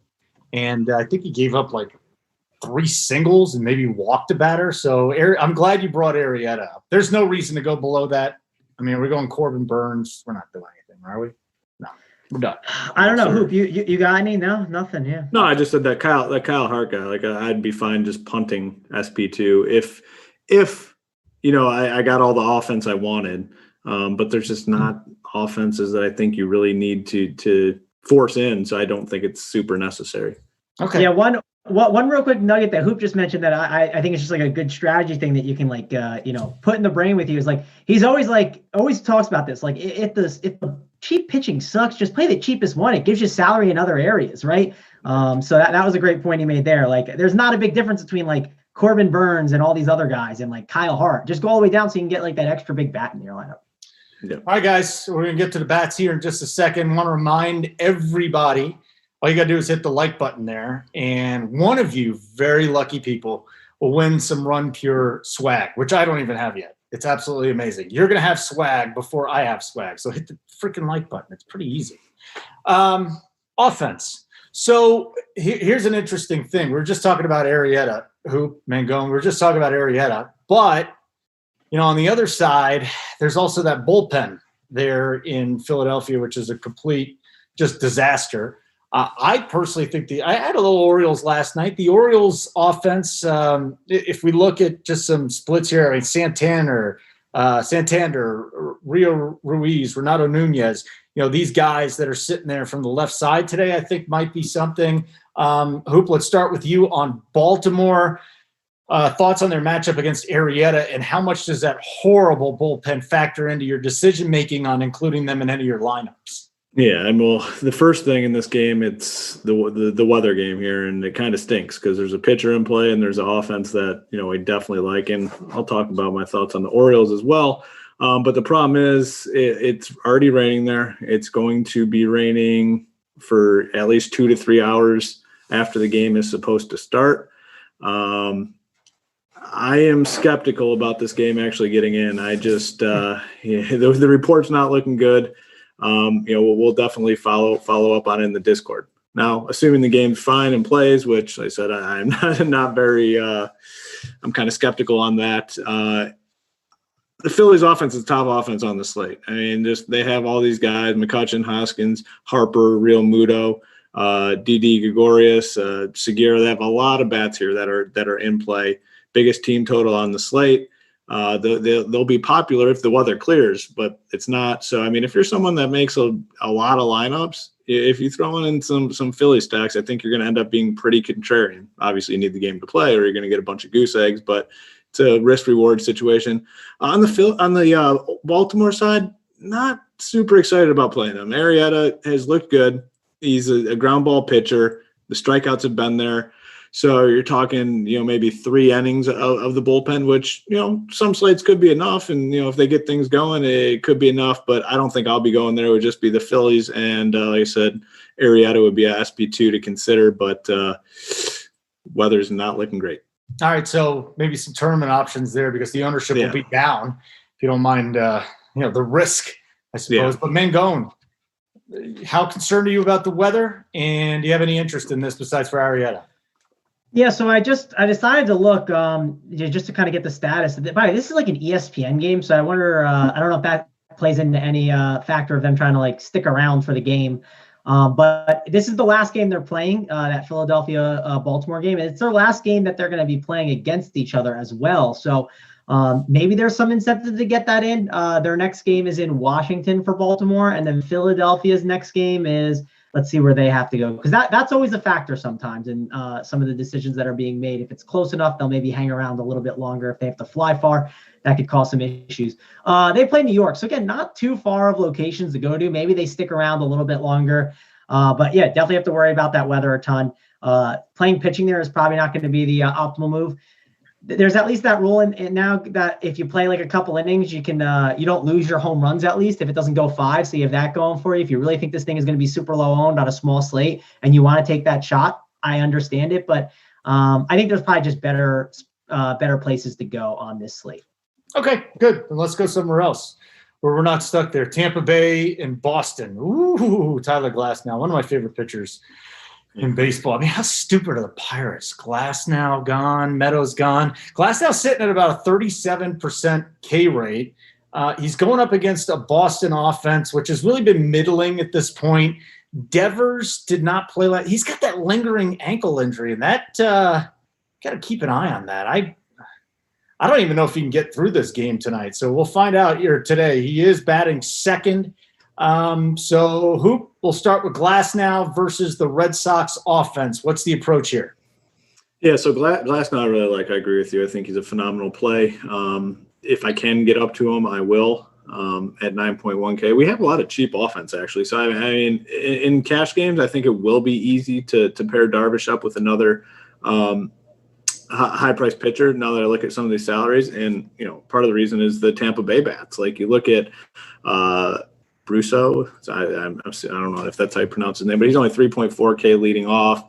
And I think he gave up like 3 singles and maybe walked a batter. So I'm glad you brought Arrieta up. There's no reason to go below that. We're going Corbin Burns. We're not doing anything, are we? No, we're done. I don't know. Hoop, you got any? No, nothing. Yeah. No, I just said that Kyle Hart guy. Like I'd be fine just punting SP2 if I got all the offense I wanted. But there's just not offenses that I think you really need to force in. So I don't think it's super necessary. Okay. Yeah. One real quick nugget that Hoop just mentioned that I think it's just like a good strategy thing that you can put in the brain with you is like, he's always talks about this. Like if the cheap pitching sucks, just play the cheapest one. It gives you salary in other areas. Right. So that was a great point he made there. Like there's not a big difference between like Corbin Burns and all these other guys and like Kyle Hart. Just go all the way down so you can get like that extra big bat in your lineup. Yeah. All right, guys, we're going to get to the bats here in just a second. I want to remind everybody, all you got to do is hit the like button there. And one of you very lucky people will win some Run Pure swag, which I don't even have yet. It's absolutely amazing. You're going to have swag before I have swag. So hit the freaking like button. It's pretty easy. Offense. So here's an interesting thing. We were just talking about Arrieta, Hoop, Mangone. We were just talking about Arrieta. But, on the other side, there's also that bullpen there in Philadelphia, which is a complete just disaster. I personally think I had a little Orioles last night. The Orioles offense, if we look at just some splits here, I mean, Santander, Rio Ruiz, Renato Nunez, these guys that are sitting there from the left side today, I think might be something. Hoop, let's start with you on Baltimore. Thoughts on their matchup against Arrieta, and how much does that horrible bullpen factor into your decision-making on including them in any of your lineups? Yeah, and the first thing in this game, it's the weather game here, and it kind of stinks because there's a pitcher in play and there's an offense that I definitely like, and I'll talk about my thoughts on the Orioles as well. But the problem is it's already raining there. It's going to be raining for at least 2 to 3 hours after the game is supposed to start. I am skeptical about this game actually getting in. I just the report's not looking good. We'll definitely follow up on it in the Discord. Now, assuming the game's fine and plays, which like I said, I'm not very. I'm kind of skeptical on that. The Phillies offense is the top offense on the slate. I mean, they have all these guys: McCutchen, Hoskins, Harper, Real Muto, Didi Gregorius, Segura. They have a lot of bats here that are in play. Biggest team total on the slate. They'll be popular if the weather clears, but it's not. So, I mean, if you're someone that makes a lot of lineups, if you throw in some Philly stacks, I think you're going to end up being pretty contrarian. Obviously, you need the game to play, or you're going to get a bunch of goose eggs. But it's a risk-reward situation. On the Baltimore side, not super excited about playing him. Arrieta has looked good. He's a ground ball pitcher. The strikeouts have been there. So you're talking, maybe 3 innings of the bullpen, which, some slates could be enough. And, if they get things going, it could be enough. But I don't think I'll be going there. It would just be the Phillies. And like I said, Arrieta would be a SP2 to consider. But weather's not looking great. All right. So maybe some tournament options there because the ownership will be down. If you don't mind, the risk, I suppose. Yeah. But Mangone, how concerned are you about the weather? And do you have any interest in this besides for Arrieta? Yeah, so I decided to look just to kind of get the status. This is like an ESPN game, so I wonder. I don't know if that plays into any factor of them trying to stick around for the game. But this is the last game they're playing, that Philadelphia Baltimore game, and it's their last game that they're going to be playing against each other as well. So maybe there's some incentive to get that in. Their next game is in Washington for Baltimore, and then Philadelphia's next game is. Let's see where they have to go, because that's always a factor sometimes in some of the decisions that are being made. If it's close enough, they'll maybe hang around a little bit longer. If they have to fly far, that could cause some issues. They play New York, so again, not too far of locations to go to. Maybe they stick around a little bit longer. But yeah, definitely have to worry about that weather a ton. Playing pitching there is probably not going to be the optimal move. There's at least that rule in now that if you play a couple innings, you can you don't lose your home runs at least if it doesn't go 5. So you have that going for you. If you really think this thing is going to be super low owned on a small slate and you want to take that shot, I understand it. But I think there's probably just better places to go on this slate. Okay, good. Then let's go somewhere else where we're not stuck there. Tampa Bay and Boston. Ooh, Tyler Glasnow, one of my favorite pitchers in baseball. I mean, how stupid are the Pirates? Glasnow gone, Meadows gone. Glasnow sitting at about a 37% K rate. He's going up against a Boston offense, which has really been middling at this point. Devers did not play. He's got that lingering ankle injury, and that got to keep an eye on that. I don't even know if he can get through this game tonight. So we'll find out here today. He is batting second. So Hoop, we'll start with Glasnow versus the Red Sox offense. What's the approach here? Yeah, so Glasnow I really like. I agree with you. I think he's a phenomenal play. If I can get up to him, I will at 9.1K. We have a lot of cheap offense, actually. So, I mean, in cash games, I think it will be easy to pair Darvish up with another high price pitcher now that I look at some of these salaries. And, part of the reason is the Tampa Bay bats. Like you look at Brusso, I don't know if that's how you pronounce his name, but he's only 3.4K leading off.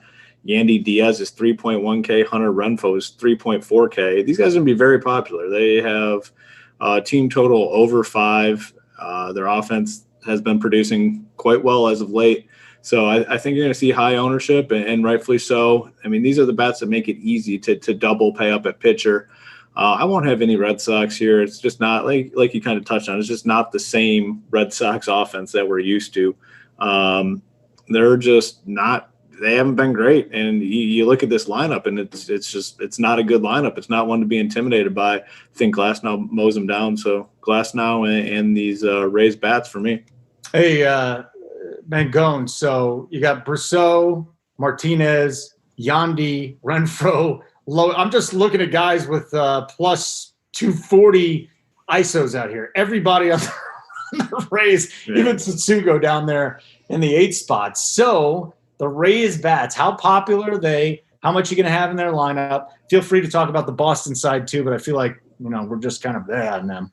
Yandy Diaz is 3.1K. Hunter Renfroe is 3.4K. These guys are going to be very popular. They have team total over 5. Their offense has been producing quite well as of late. So I think you're going to see high ownership, and rightfully so. I mean, these are the bats that make it easy to double pay up at pitcher. I won't have any Red Sox here. It's just not like you kind of touched on. It's just not the same Red Sox offense that we're used to. They're just not. They haven't been great, and you look at this lineup, and it's not a good lineup. It's not one to be intimidated by. I think Glasnow mows them down. So Glasnow and these Rays bats for me. Hey, Mangone. So you got Brousseau, Martinez, Yandy, Renfroe. I'm just looking at guys with plus 240 ISOs out here. Everybody on the Rays, even Tsutsugo down there in the 8 spots. So the Rays bats, how popular are they? How much are you going to have in their lineup? Feel free to talk about the Boston side too, but I feel like, we're just kind of there on them.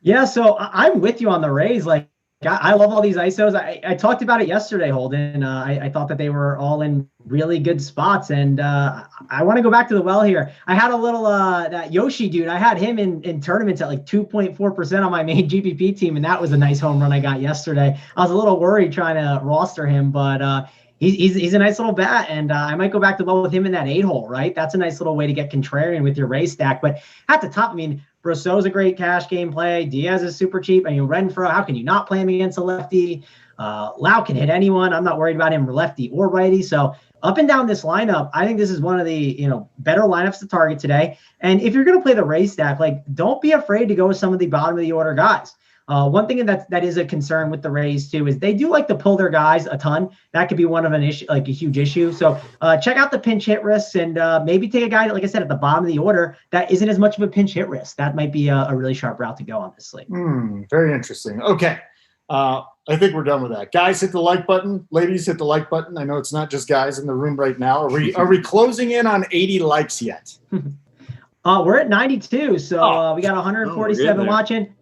Yeah, so I'm with you on the Rays. Like, I love all these ISOs. I talked about it yesterday, Holden. I thought that they were all in really good spots. And I want to go back to the well here. I had a little that Yoshi dude. I had him in tournaments at like 2.4% on my main GPP team. And that was a nice home run I got yesterday. I was a little worried trying to roster him, but he's a nice little bat. And I might go back to the well with him in that 8-hole, right? That's a nice little way to get contrarian with your Rays stack. But at the top, Brousseau's a great cash game play. Diaz is super cheap. Renfroe, how can you not play him against a lefty? Lau can hit anyone. I'm not worried about him lefty or righty. So up and down this lineup, I think this is one of the better lineups to target today. And if you're going to play the Rays stack, don't be afraid to go with some of the bottom of the order guys. One thing that is a concern with the Rays too is they do like to pull their guys a ton. That could be one of an issue, like a huge issue. So check out the pinch hit risks and maybe take a guy, like I said, at the bottom of the order that isn't as much of a pinch hit risk. That might be a really sharp route to go on this slate. Very interesting. Okay. I think we're done with that. Guys, hit the like button. Ladies, hit the like button. I know it's not just guys in the room right now. Are we closing in on 80 likes yet? We're at 92. So we got 147 watching.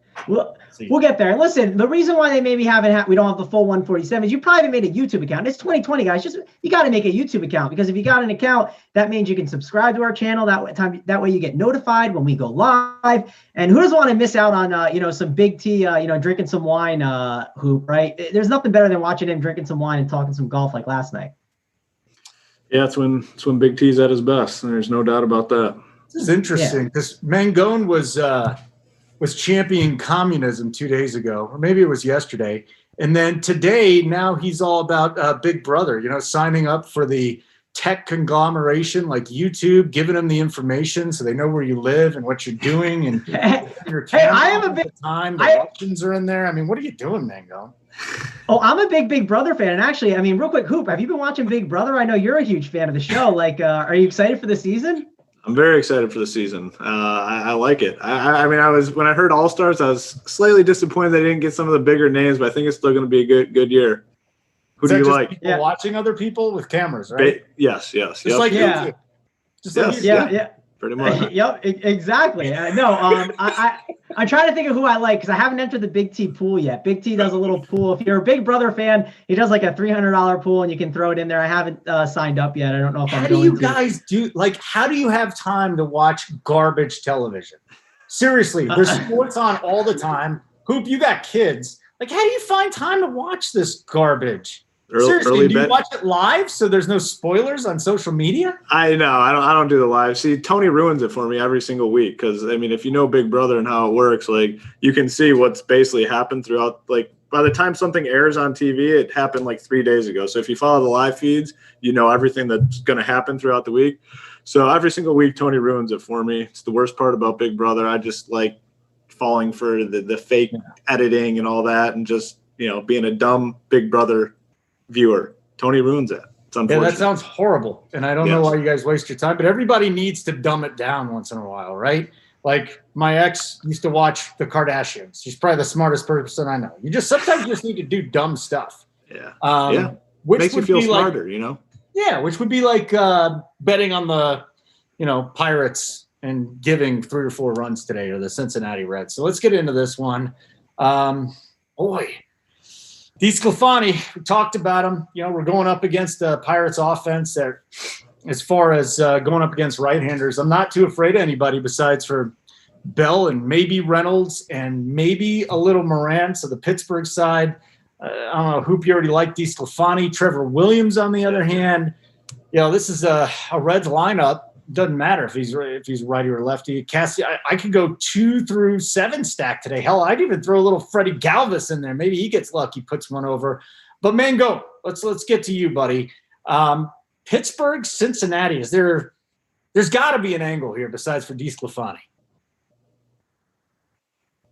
We'll get there. And listen, the reason why they maybe we don't have the full 147 is you probably made a YouTube account. It's 2020, guys. You got to make a YouTube account, because if you got an account, that means you can subscribe to our channel. That way you get notified when we go live. And who doesn't want to miss out on some Big T, drinking some wine, Hoop, right? There's nothing better than watching him drinking some wine and talking some golf like last night. Yeah, it's when Big T's at his best. There's no doubt about that. This is interesting because Mangone was championing communism 2 days ago, or maybe it was yesterday. And then today, now he's all about Big Brother, signing up for the tech conglomeration like YouTube, giving them the information so they know where you live and what you're doing. And your I am a big time. The options are in there. What are you doing, Mangone? Oh, I'm a big Brother fan. And actually, real quick, Hoop, have you been watching Big Brother? I know you're a huge fan of the show. Are you excited for the season? I'm very excited for the season. I like it. I was when I heard All Stars, I was slightly disappointed they didn't get some of the bigger names, but I think it's still going to be a good year. Who do you like? People watching other people with cameras, right? Yes. Just like YouTube. Just like yeah. Pretty much. Yep, exactly. I'm trying to think of who I like because I haven't entered the Big T pool yet. Big T does a little pool. If you're a Big Brother fan, he does like a $300 pool and you can throw it in there. I haven't signed up yet. I don't know if I'm going to. How do you guys do? How do you have time to watch garbage television? Seriously, there's sports on all the time. Hoop, you got kids. How do you find time to watch this garbage? Seriously, do you watch it live so there's no spoilers on social media? I know. I don't do the live. See, Tony ruins it for me every single week because, if you know Big Brother and how it works, you can see what's basically happened throughout, by the time something airs on TV, it happened 3 days ago. So if you follow the live feeds, you know everything that's going to happen throughout the week. So every single week, Tony ruins it for me. It's the worst part about Big Brother. I just like falling for the fake editing and all that and just, being a dumb Big Brother viewer. Tony ruins it. It's unfortunate. Yeah, that sounds horrible. And I don't know why you guys waste your time, but everybody needs to dumb it down once in a while, right? My ex used to watch the Kardashians. She's probably the smartest person I know. Sometimes you just need to do dumb stuff. Yeah. Which makes you feel smarter, Yeah, which would be betting on the Pirates and giving 3 or 4 runs today, or the Cincinnati Reds. So let's get into this one. DeSclafani, we talked about him. We're going up against the Pirates offense that, as far as going up against right-handers, I'm not too afraid of anybody besides for Bell and maybe Reynolds and maybe a little Moran. So the Pittsburgh side, I don't know, Hoop, you already like DeSclafani. Trevor Williams, on the other hand, this is a Reds lineup. Doesn't matter if he's righty or lefty. Cassie, I could go 2 through 7 stack today. Hell, I'd even throw a little Freddie Galvis in there. Maybe he gets lucky, puts one over. But Mango, let's get to you, buddy. Pittsburgh, Cincinnati. There's got to be an angle here besides for DeSclafani.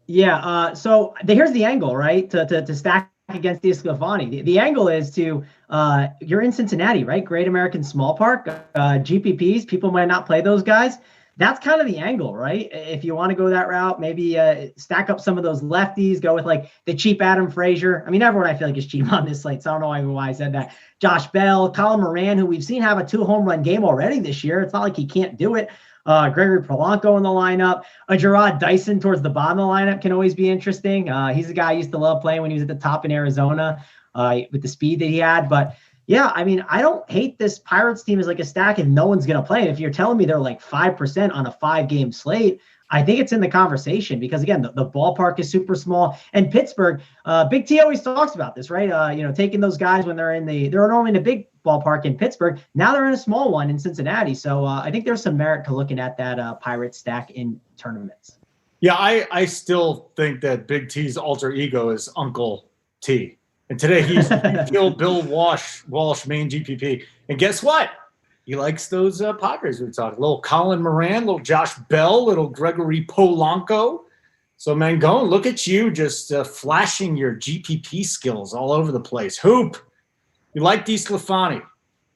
Yeah. So here's the angle, right? To stack against DeSclafani. The angle is to you're in Cincinnati, right? Great American Small Park, GPPs. People might not play those guys. That's kind of the angle, right? If you want to go that route, maybe stack up some of those lefties, go with like the cheap Adam Frazier. I mean, everyone I feel like is cheap on this slate, so I don't know why I said that. Josh Bell, Colin Moran, who we've seen have a 2-home run game already this year. It's not like he can't do it. Gregory Polanco in the lineup. Gerard Dyson towards the bottom of the lineup can always be interesting. He's a guy I used to love playing when he was at the top in Arizona with the speed that he had. But yeah, I mean, I don't hate this Pirates team as like a stack if no one's going to play. And if you're telling me they're like 5% on a 5-game slate, I think it's in the conversation because, again, the ballpark is super small. And Pittsburgh, Big T always talks about this, right? Taking those guys when they're normally in a big ballpark in Pittsburgh. Now they're in a small one in Cincinnati. So I think there's some merit to looking at that Pirate stack in tournaments. Yeah, I still think that Big T's alter ego is Uncle T. And today he's killed Bill Walsh, main GPP. And guess what? He likes those Padres we were talking. Little Colin Moran, little Josh Bell, little Gregory Polanco. So, Mangone, look at you just flashing your GPP skills all over the place. Hoop, you like DeSclafani.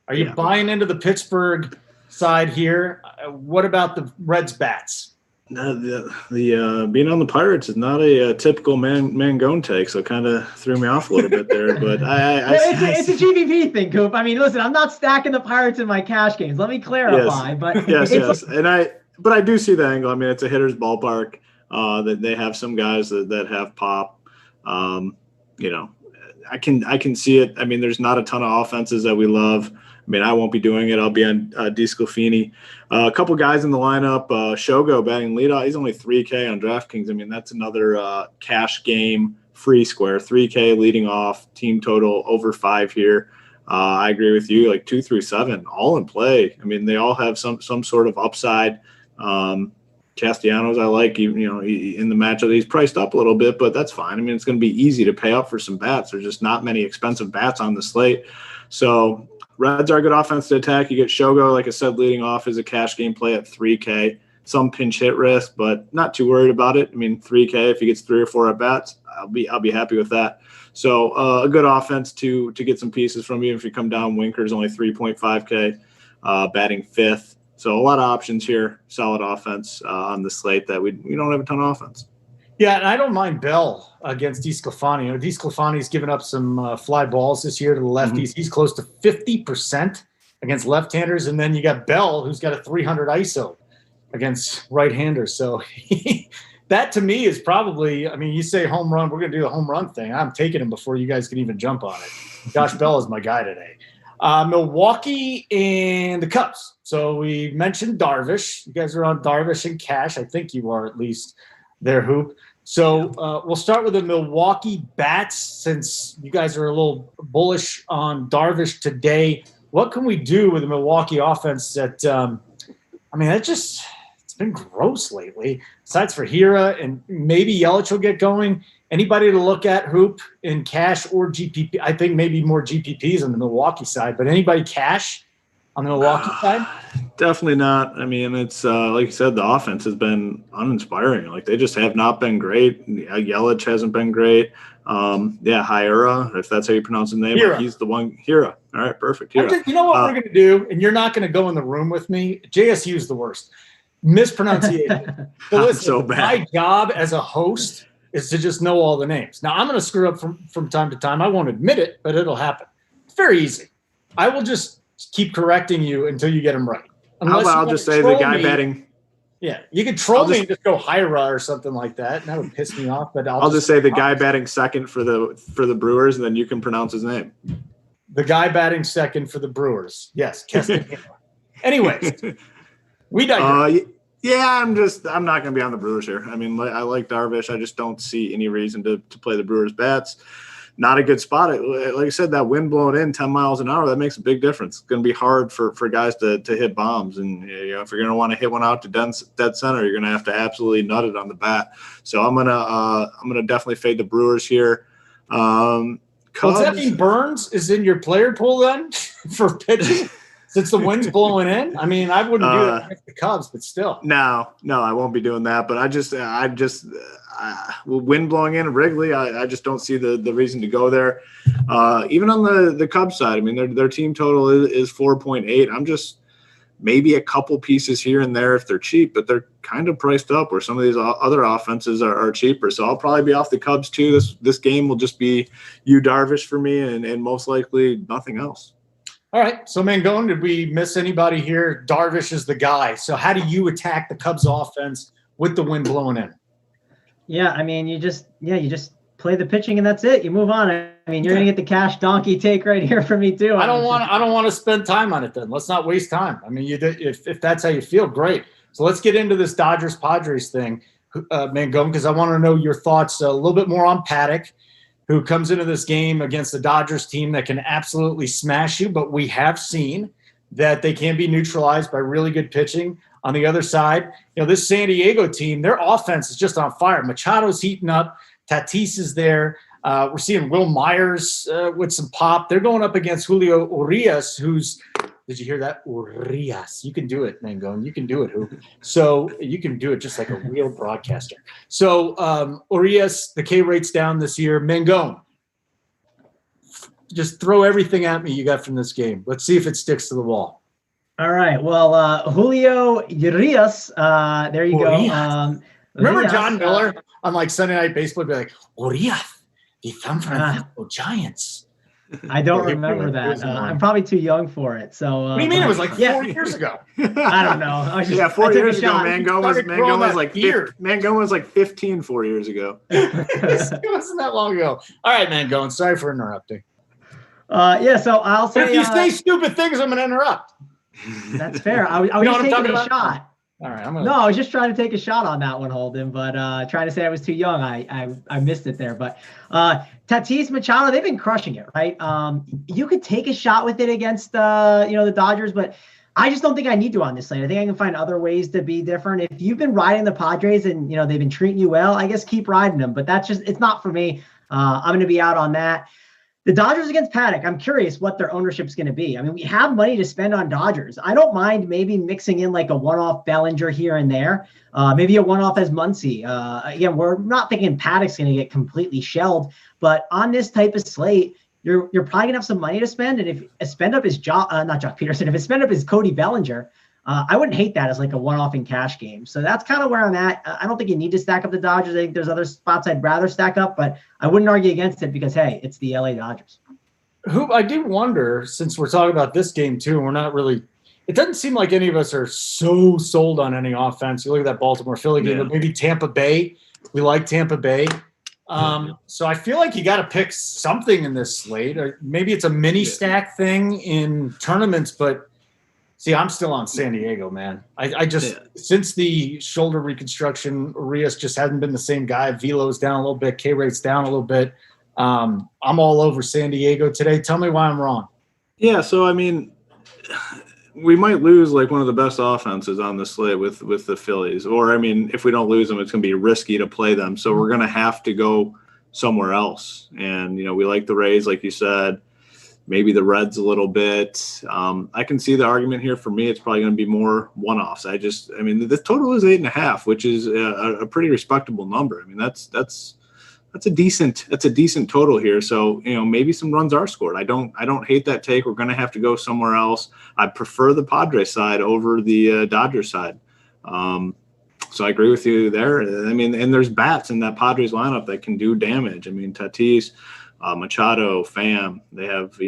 Are you buying into the Pittsburgh side here? What about the Reds bats? No, the being on the Pirates is not a typical Mangone take, so kind of threw me off a little bit there. But it's a GPP thing, Coop. I mean, listen, I'm not stacking the Pirates in my cash games. Let me clarify. Yes, but yes, and I do see the angle. I mean, it's a hitter's ballpark. That they have some guys that have pop. I can see it. I mean, there's not a ton of offenses that we love. I mean, I won't be doing it. I'll be on DeSclafani. A couple guys in the lineup. Shogo batting leadoff. He's only 3K on DraftKings. I mean, that's another cash game free square. 3K leading off. Team total over 5 here. I agree with you. Like 2 through 7, all in play. I mean, they all have some sort of upside. Castellanos, I like. In the matchup, he's priced up a little bit, but that's fine. I mean, it's going to be easy to pay up for some bats. There's just not many expensive bats on the slate. So Reds are a good offense to attack. You get Shogo, like I said, leading off as a cash game play at 3K. Some pinch hit risk, but not too worried about it. I mean, 3K, if he gets 3 or 4 at bats, I'll be happy with that. So a good offense to get some pieces from you. If you come down, Winker's only 3.5K, batting 5th. So a lot of options here. Solid offense on the slate that we don't have a ton of offense. Yeah, and I don't mind Bell against DeSclafani. DeSclafani's given up some fly balls this year to the lefties. Mm-hmm. He's close to 50% against left-handers. And then you got Bell, who's got a 300 ISO against right-handers. So that to me is probably, I mean, you say home run, we're going to do the home run thing. I'm taking him before you guys can even jump on it. Josh Bell is my guy today. Milwaukee and the Cubs. So we mentioned Darvish. You guys are on Darvish and cash. I think you are at least there, Hoop. So we'll start with the Milwaukee bats since you guys are a little bullish on Darvish today. What can we do with the Milwaukee offense that, it's been gross lately. Besides for Hira and maybe Yelich will get going. Anybody to look at, Hoop, in cash or GPP? I think maybe more GPPs on the Milwaukee side, but anybody cash on the Milwaukee side? Definitely not. I mean, it's like you said, the offense has been uninspiring. Like they just have not been great. Yelich hasn't been great. Hira, if that's how you pronounce his name. Hira. He's the one. Hira. All right, perfect. Hira. You know what we're going to do, and you're not going to go in the room with me. JSU is the worst. Mispronunciation. So listen, so bad. My job as a host is to just know all the names. Now, I'm going to screw up from time to time. I won't admit it, but it'll happen. It's very easy. I will just keep correcting you until you get them right. How about I'll just say the guy betting. Yeah, you could troll me and just go Hyra or something like that, and that would piss me off. But I'll just say the guy batting second for the Brewers, and then you can pronounce his name. The guy batting second for the Brewers. Yes, Keston. Anyways, we digress. Yeah, I'm not going to be on the Brewers here. I mean, I like Darvish. I just don't see any reason to play the Brewers bats. Not a good spot. Like I said, that wind blowing in 10 miles an hour, that makes a big difference. It's going to be hard for guys to hit bombs. And if you're going to want to hit one out to dead center, you're going to have to absolutely nut it on the bat. So I'm gonna definitely fade the Brewers here. Cubs, does that mean Burns is in your player pool then for pitching? Since the wind's blowing in, I mean, I wouldn't do that against the Cubs, but still. No, I won't be doing that. But wind blowing in Wrigley, I just don't see the reason to go there. Even on the Cubs side, I mean, their team total is 4.8. I'm just maybe a couple pieces here and there if they're cheap, but they're kind of priced up where some of these other offenses are cheaper. So I'll probably be off the Cubs too. This game will just be Yu Darvish for me, and most likely nothing else. All right. So, Mangone, did we miss anybody here? Darvish is the guy. So how do you attack the Cubs offense with the wind blowing in? Yeah, I mean, you just play the pitching and that's it. You move on. I mean, you're going to get the cash donkey take right here from me too. I don't want to spend time on it then. Let's not waste time. I mean, if that's how you feel, great. So let's get into this Dodgers-Padres thing, Mangone, because I want to know your thoughts a little bit more on Paddock, who comes into this game against the Dodgers team that can absolutely smash you, but we have seen that they can be neutralized by really good pitching. On the other side, this San Diego team, their offense is just on fire. Machado's heating up. Tatis is there. We're seeing Will Myers with some pop. They're going up against Julio Urias, who's – did you hear that? Urias. You can do it, Mangone. You can do it, Hoop. So you can do it just like a real broadcaster. So Urias, the K rate's down this year. Mangone, just throw everything at me you got from this game. Let's see if it sticks to the wall. All right. Well, Julio Urias, there you go. Remember Urias, John Miller on like Sunday Night Baseball would be like, Urias, the San Francisco Giants. I don't remember that. I'm probably too young for it. So what do you mean? It was like 4 years ago. I don't know. 4 years ago. Mangone was like 15 4 years ago. It wasn't that long ago. All right, Mangone. Sorry for interrupting. So I'll say. If you say stupid things, I'm going to interrupt. That's fair. I was just taking a shot. All right. I was just trying to take a shot on that one, Holden, but trying to say I was too young. I missed it there. But Tatis, Machado, they've been crushing it, right? You could take a shot with it against the Dodgers, but I just don't think I need to on this slate. I think I can find other ways to be different. If you've been riding the Padres and they've been treating you well, I guess keep riding them. But it's not for me. I'm going to be out on that. The Dodgers against Paddock, I'm curious what their ownership is going to be. I mean, we have money to spend on Dodgers. I don't mind maybe mixing in like a one-off Bellinger here and there, maybe a one-off as Muncy. Again, we're not thinking Paddock's going to get completely shelled, but on this type of slate, you're probably going to have some money to spend. And if a spend up is not Jock Peterson, if a spend up is Cody Bellinger, I wouldn't hate that as like a one-off in cash game. So that's kind of where I'm at. I don't think you need to stack up the Dodgers. I think there's other spots I'd rather stack up, but I wouldn't argue against it because, hey, it's the LA Dodgers. Hoop, I do wonder, since we're talking about this game too, and we're not really – it doesn't seem like any of us are so sold on any offense. You look at that Baltimore-Philly game, but maybe Tampa Bay. We like Tampa Bay. So I feel like you got to pick something in this slate. Or maybe it's a mini stack thing in tournaments, but – see, I'm still on San Diego, man. I just since the shoulder reconstruction, Urias just hasn't been the same guy. Velo's down a little bit, K rate's down a little bit. I'm all over San Diego today. Tell me why I'm wrong. Yeah, so I mean, we might lose like one of the best offenses on the slate with the Phillies. Or I mean, if we don't lose them, it's going to be risky to play them. So we're going to have to go somewhere else. And we like the Rays, like you said. Maybe the Reds a little bit. I can see the argument here. For me, it's probably going to be more one-offs. The total is 8.5, which is a pretty respectable number. I mean, that's a decent total here. So maybe some runs are scored. I don't hate that take. We're going to have to go somewhere else. I prefer the Padres side over the Dodgers side. So I agree with you there. I mean, and there's bats in that Padres lineup that can do damage. I mean, Tatis. Machado, Pham, they have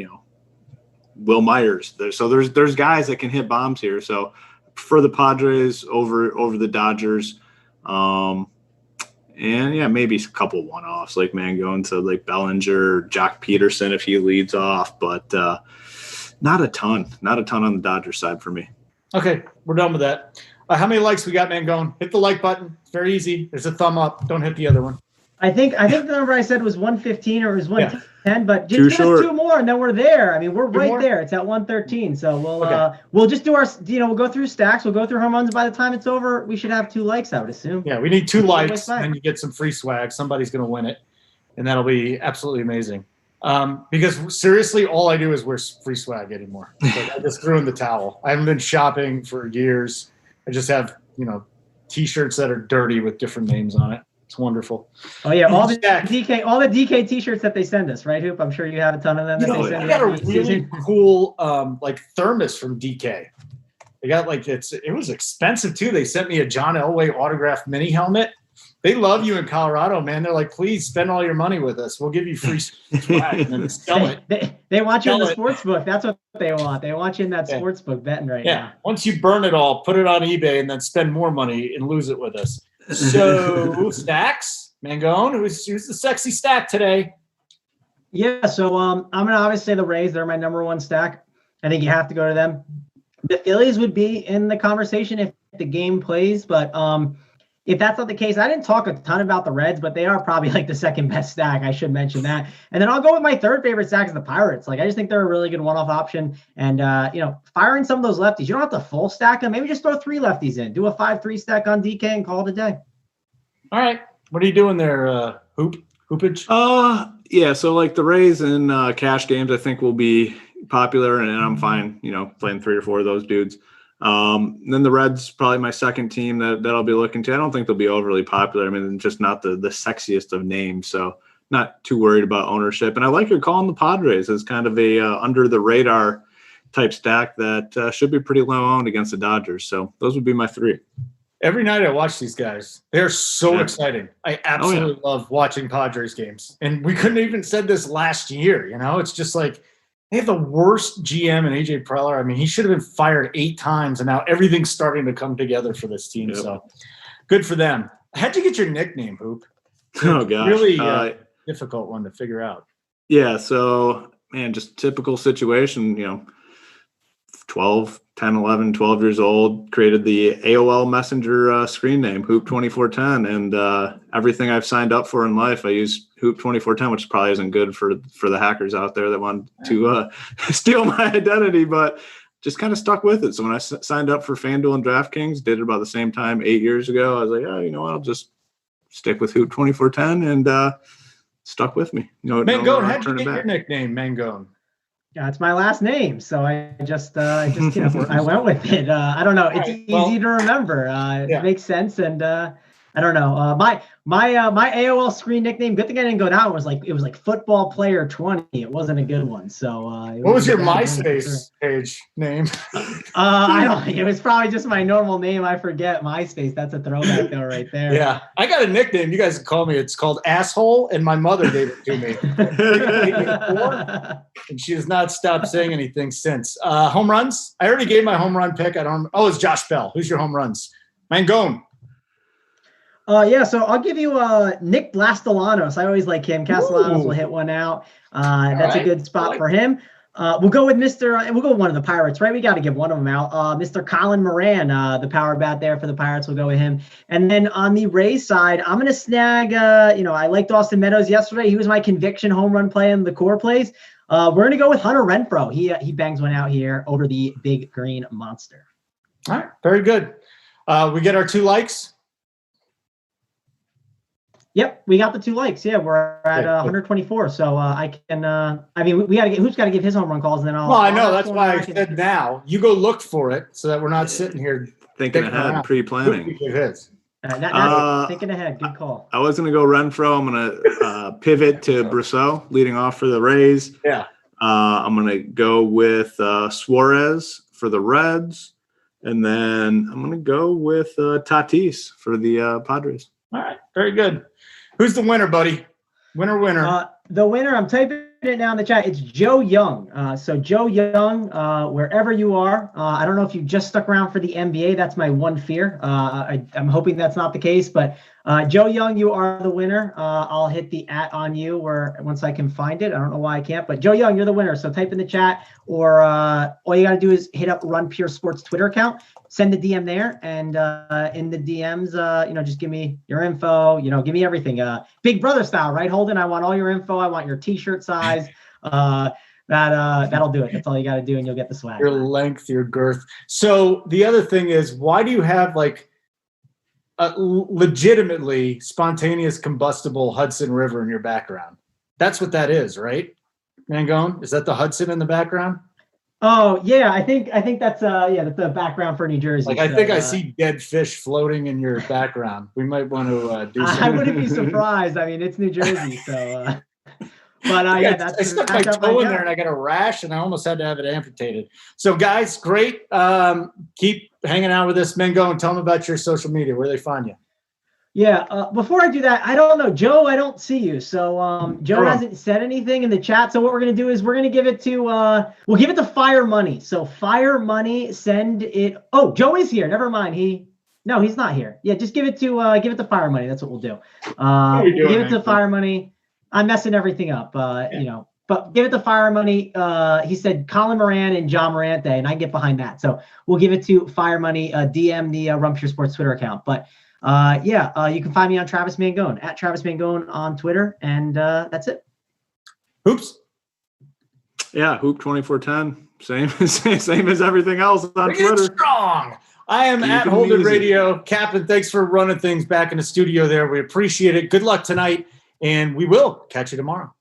Will Myers. So there's guys that can hit bombs here. So prefer the Padres over the Dodgers. And yeah, maybe a couple one-offs like Mangone to like Bellinger, Jock Peterson if he leads off, but not a ton on the Dodgers side for me. Okay, we're done with that. How many likes we got, Mangone? Hit the like button. It's very easy. There's a thumb up. Don't hit the other one. I think the number I said was 115 or it was 110, but Too just give short. us 2 more and then we're there. I mean, we're right there. It's at 113. So we'll just do our, we'll go through stacks. We'll go through home runs. By the time it's over, we should have 2 likes, I would assume. Yeah, we need 2 likes, and you get some free swag. Somebody's going to win it, and that'll be absolutely amazing. Because seriously, all I do is wear free swag anymore. Like, I just threw in the towel. I haven't been shopping for years. I just have, T-shirts that are dirty with different names on it. It's wonderful. Oh yeah, all the DK T-shirts that they send us, right, Hoop? I'm sure you have a ton of them. They send I got a really cool thermos from DK. They got it was expensive too. They sent me a John Elway autographed mini helmet. They love you in Colorado, man. They're like, please spend all your money with us. We'll give you free swag and then sell it. They want you in the sports book. That's what they want. They want you in that sports book betting right now. Yeah. Once you burn it all, put it on eBay and then spend more money and lose it with us. So stacks, Mangone, who's the sexy stack today? Yeah, so I'm gonna obviously say the Rays. They're my number 1 stack. I think you have to go to them. The Phillies would be in the conversation if the game plays, but if that's not the case, I didn't talk a ton about the Reds, but they are probably like the second best stack. I should mention that. And then I'll go with my 3rd favorite stack is the Pirates. Like, I just think they're a really good one-off option. And, firing some of those lefties, you don't have to full stack them. Maybe just throw 3 lefties in. Do a 5-3 stack on DK and call it a day. All right. What are you doing there, Hoopage? Yeah, so like the Rays and cash games I think will be popular, and I'm fine, playing 3 or 4 of those dudes. Then the Reds, probably my second team that I'll be looking to. I don't think they'll be overly popular. I mean, just not the sexiest of names, so not too worried about ownership. And I like your call on the Padres as kind of a under the radar type stack that should be pretty low owned against the Dodgers. So those would be my 3. Every night I watch these guys. They're so exciting. I absolutely love watching Padres games. And we couldn't even said this last year, It's just like they have the worst GM in AJ Preller. I mean, he should have been fired 8 times, and now everything's starting to come together for this team. Yep. So good for them. How'd you get your nickname, Hoop? Oh, gosh. Really difficult one to figure out. Yeah, so, man, just typical situation, 10, 11, 12 years old, created the AOL Messenger screen name, Hoop2410, and everything I've signed up for in life, I use Hoop2410, which probably isn't good for the hackers out there that want to steal my identity, but just kind of stuck with it. So when I signed up for FanDuel and DraftKings, did it about the same time 8 years ago, I was like, oh, you know what, I'll just stick with Hoop2410, and stuck with me. Mangone, how'd you get your nickname, Mangone? Yeah, it's my last name, so I just I went with it. I don't know. It's easy to remember. It makes sense, and I don't know. My AOL screen nickname. Good thing I didn't go down. It was like football player 20. It wasn't a good one. So what was your MySpace page name? I don't. It was probably just my normal name. I forget MySpace. That's a throwback though, right there. Yeah, I got a nickname. You guys can call me. It's called Asshole, and my mother gave it to me. And she has not stopped saying anything since. Home runs. I already gave my home run pick. It's Josh Bell. Who's your home runs? Mangone. Yeah, so I'll give you Nick Blastolanos. I always like him. Castellanos will hit one out. That's a good spot for him. We'll go with we'll go with one of the Pirates, right? We got to give one of them out. Mr. Colin Moran, the power bat there for the Pirates. We'll go with him. And then on the Rays side, I'm going to snag, I liked Austin Meadows yesterday. He was my conviction home run play in the core plays. We're going to go with Hunter Renfroe. He bangs one out here over the big green monster. All right, very good. We get our 2 likes. Yep, we got the 2 likes. Yeah, we're at 124. So I can. We got to get. Who's got to give his home run calls, and then I'll. Well, I know that's why I said now. You go look for it, so that we're not sitting here thinking ahead, pre-planning. Thinking ahead. Good call. I was going to go Renfroe. I'm going to pivot to Brosseau, leading off for the Rays. Yeah. I'm going to go with Suarez for the Reds, and then I'm going to go with Tatis for the Padres. All right, very good. Who's the winner, buddy? Winner. The winner, I'm typing it now in the chat. It's Joe Young. So Joe Young, wherever you are, I don't know if you just stuck around for the NBA. That's my one fear. I'm hoping that's not the case, but Joe Young, you are the winner. I'll hit the @ on you once I can find it. I don't know why I can't, but Joe Young, you're the winner. So type in the chat, or all you got to do is hit up Run Pure Sports Twitter account, send a DM there, and in the DMs, just give me your info. Give me everything. Big Brother style, right, Holden? I want all your info. I want your T-shirt size. That'll do it. That's all you got to do, and you'll get the swag. Your length, your girth. So the other thing is, why do you have like a legitimately spontaneous combustible Hudson River in your background? That's what that is, right? Mangone, is that the Hudson in the background? Oh yeah, I think that's that's the background for New Jersey. Like I think I see dead fish floating in your background. We might want to do something. I wouldn't be surprised. I mean, it's New Jersey, so. But I stuck my toe in there and I got a rash and I almost had to have it amputated. So guys, great. Keep hanging out with us. Mangone, tell them about your social media, where they find you. Yeah. Before I do that, I don't know, Joe, I don't see you. So Joe hasn't said anything in the chat. So what we're going to do is we're going to give it to, we'll give it to Fire Money. So Fire Money, send it. Oh, Joe is here. Never mind. No, he's not here. Yeah. Just give it to Fire Money. That's what we'll do. Give it to Fire Money. I'm messing everything up, but give it to Fire Money. He said Colin Moran and John Morante, and I get behind that. So we'll give it to Fire Money, DM the Run Pure Sports Twitter account. But you can find me on Travis Mangone, @ Travis Mangone on Twitter, and that's it. Hoops. Yeah, Hoop 2410. Same as everything else on Twitter. Strong. I am at Holden Radio. Captain, thanks for running things back in the studio there. We appreciate it. Good luck tonight. And we will catch you tomorrow.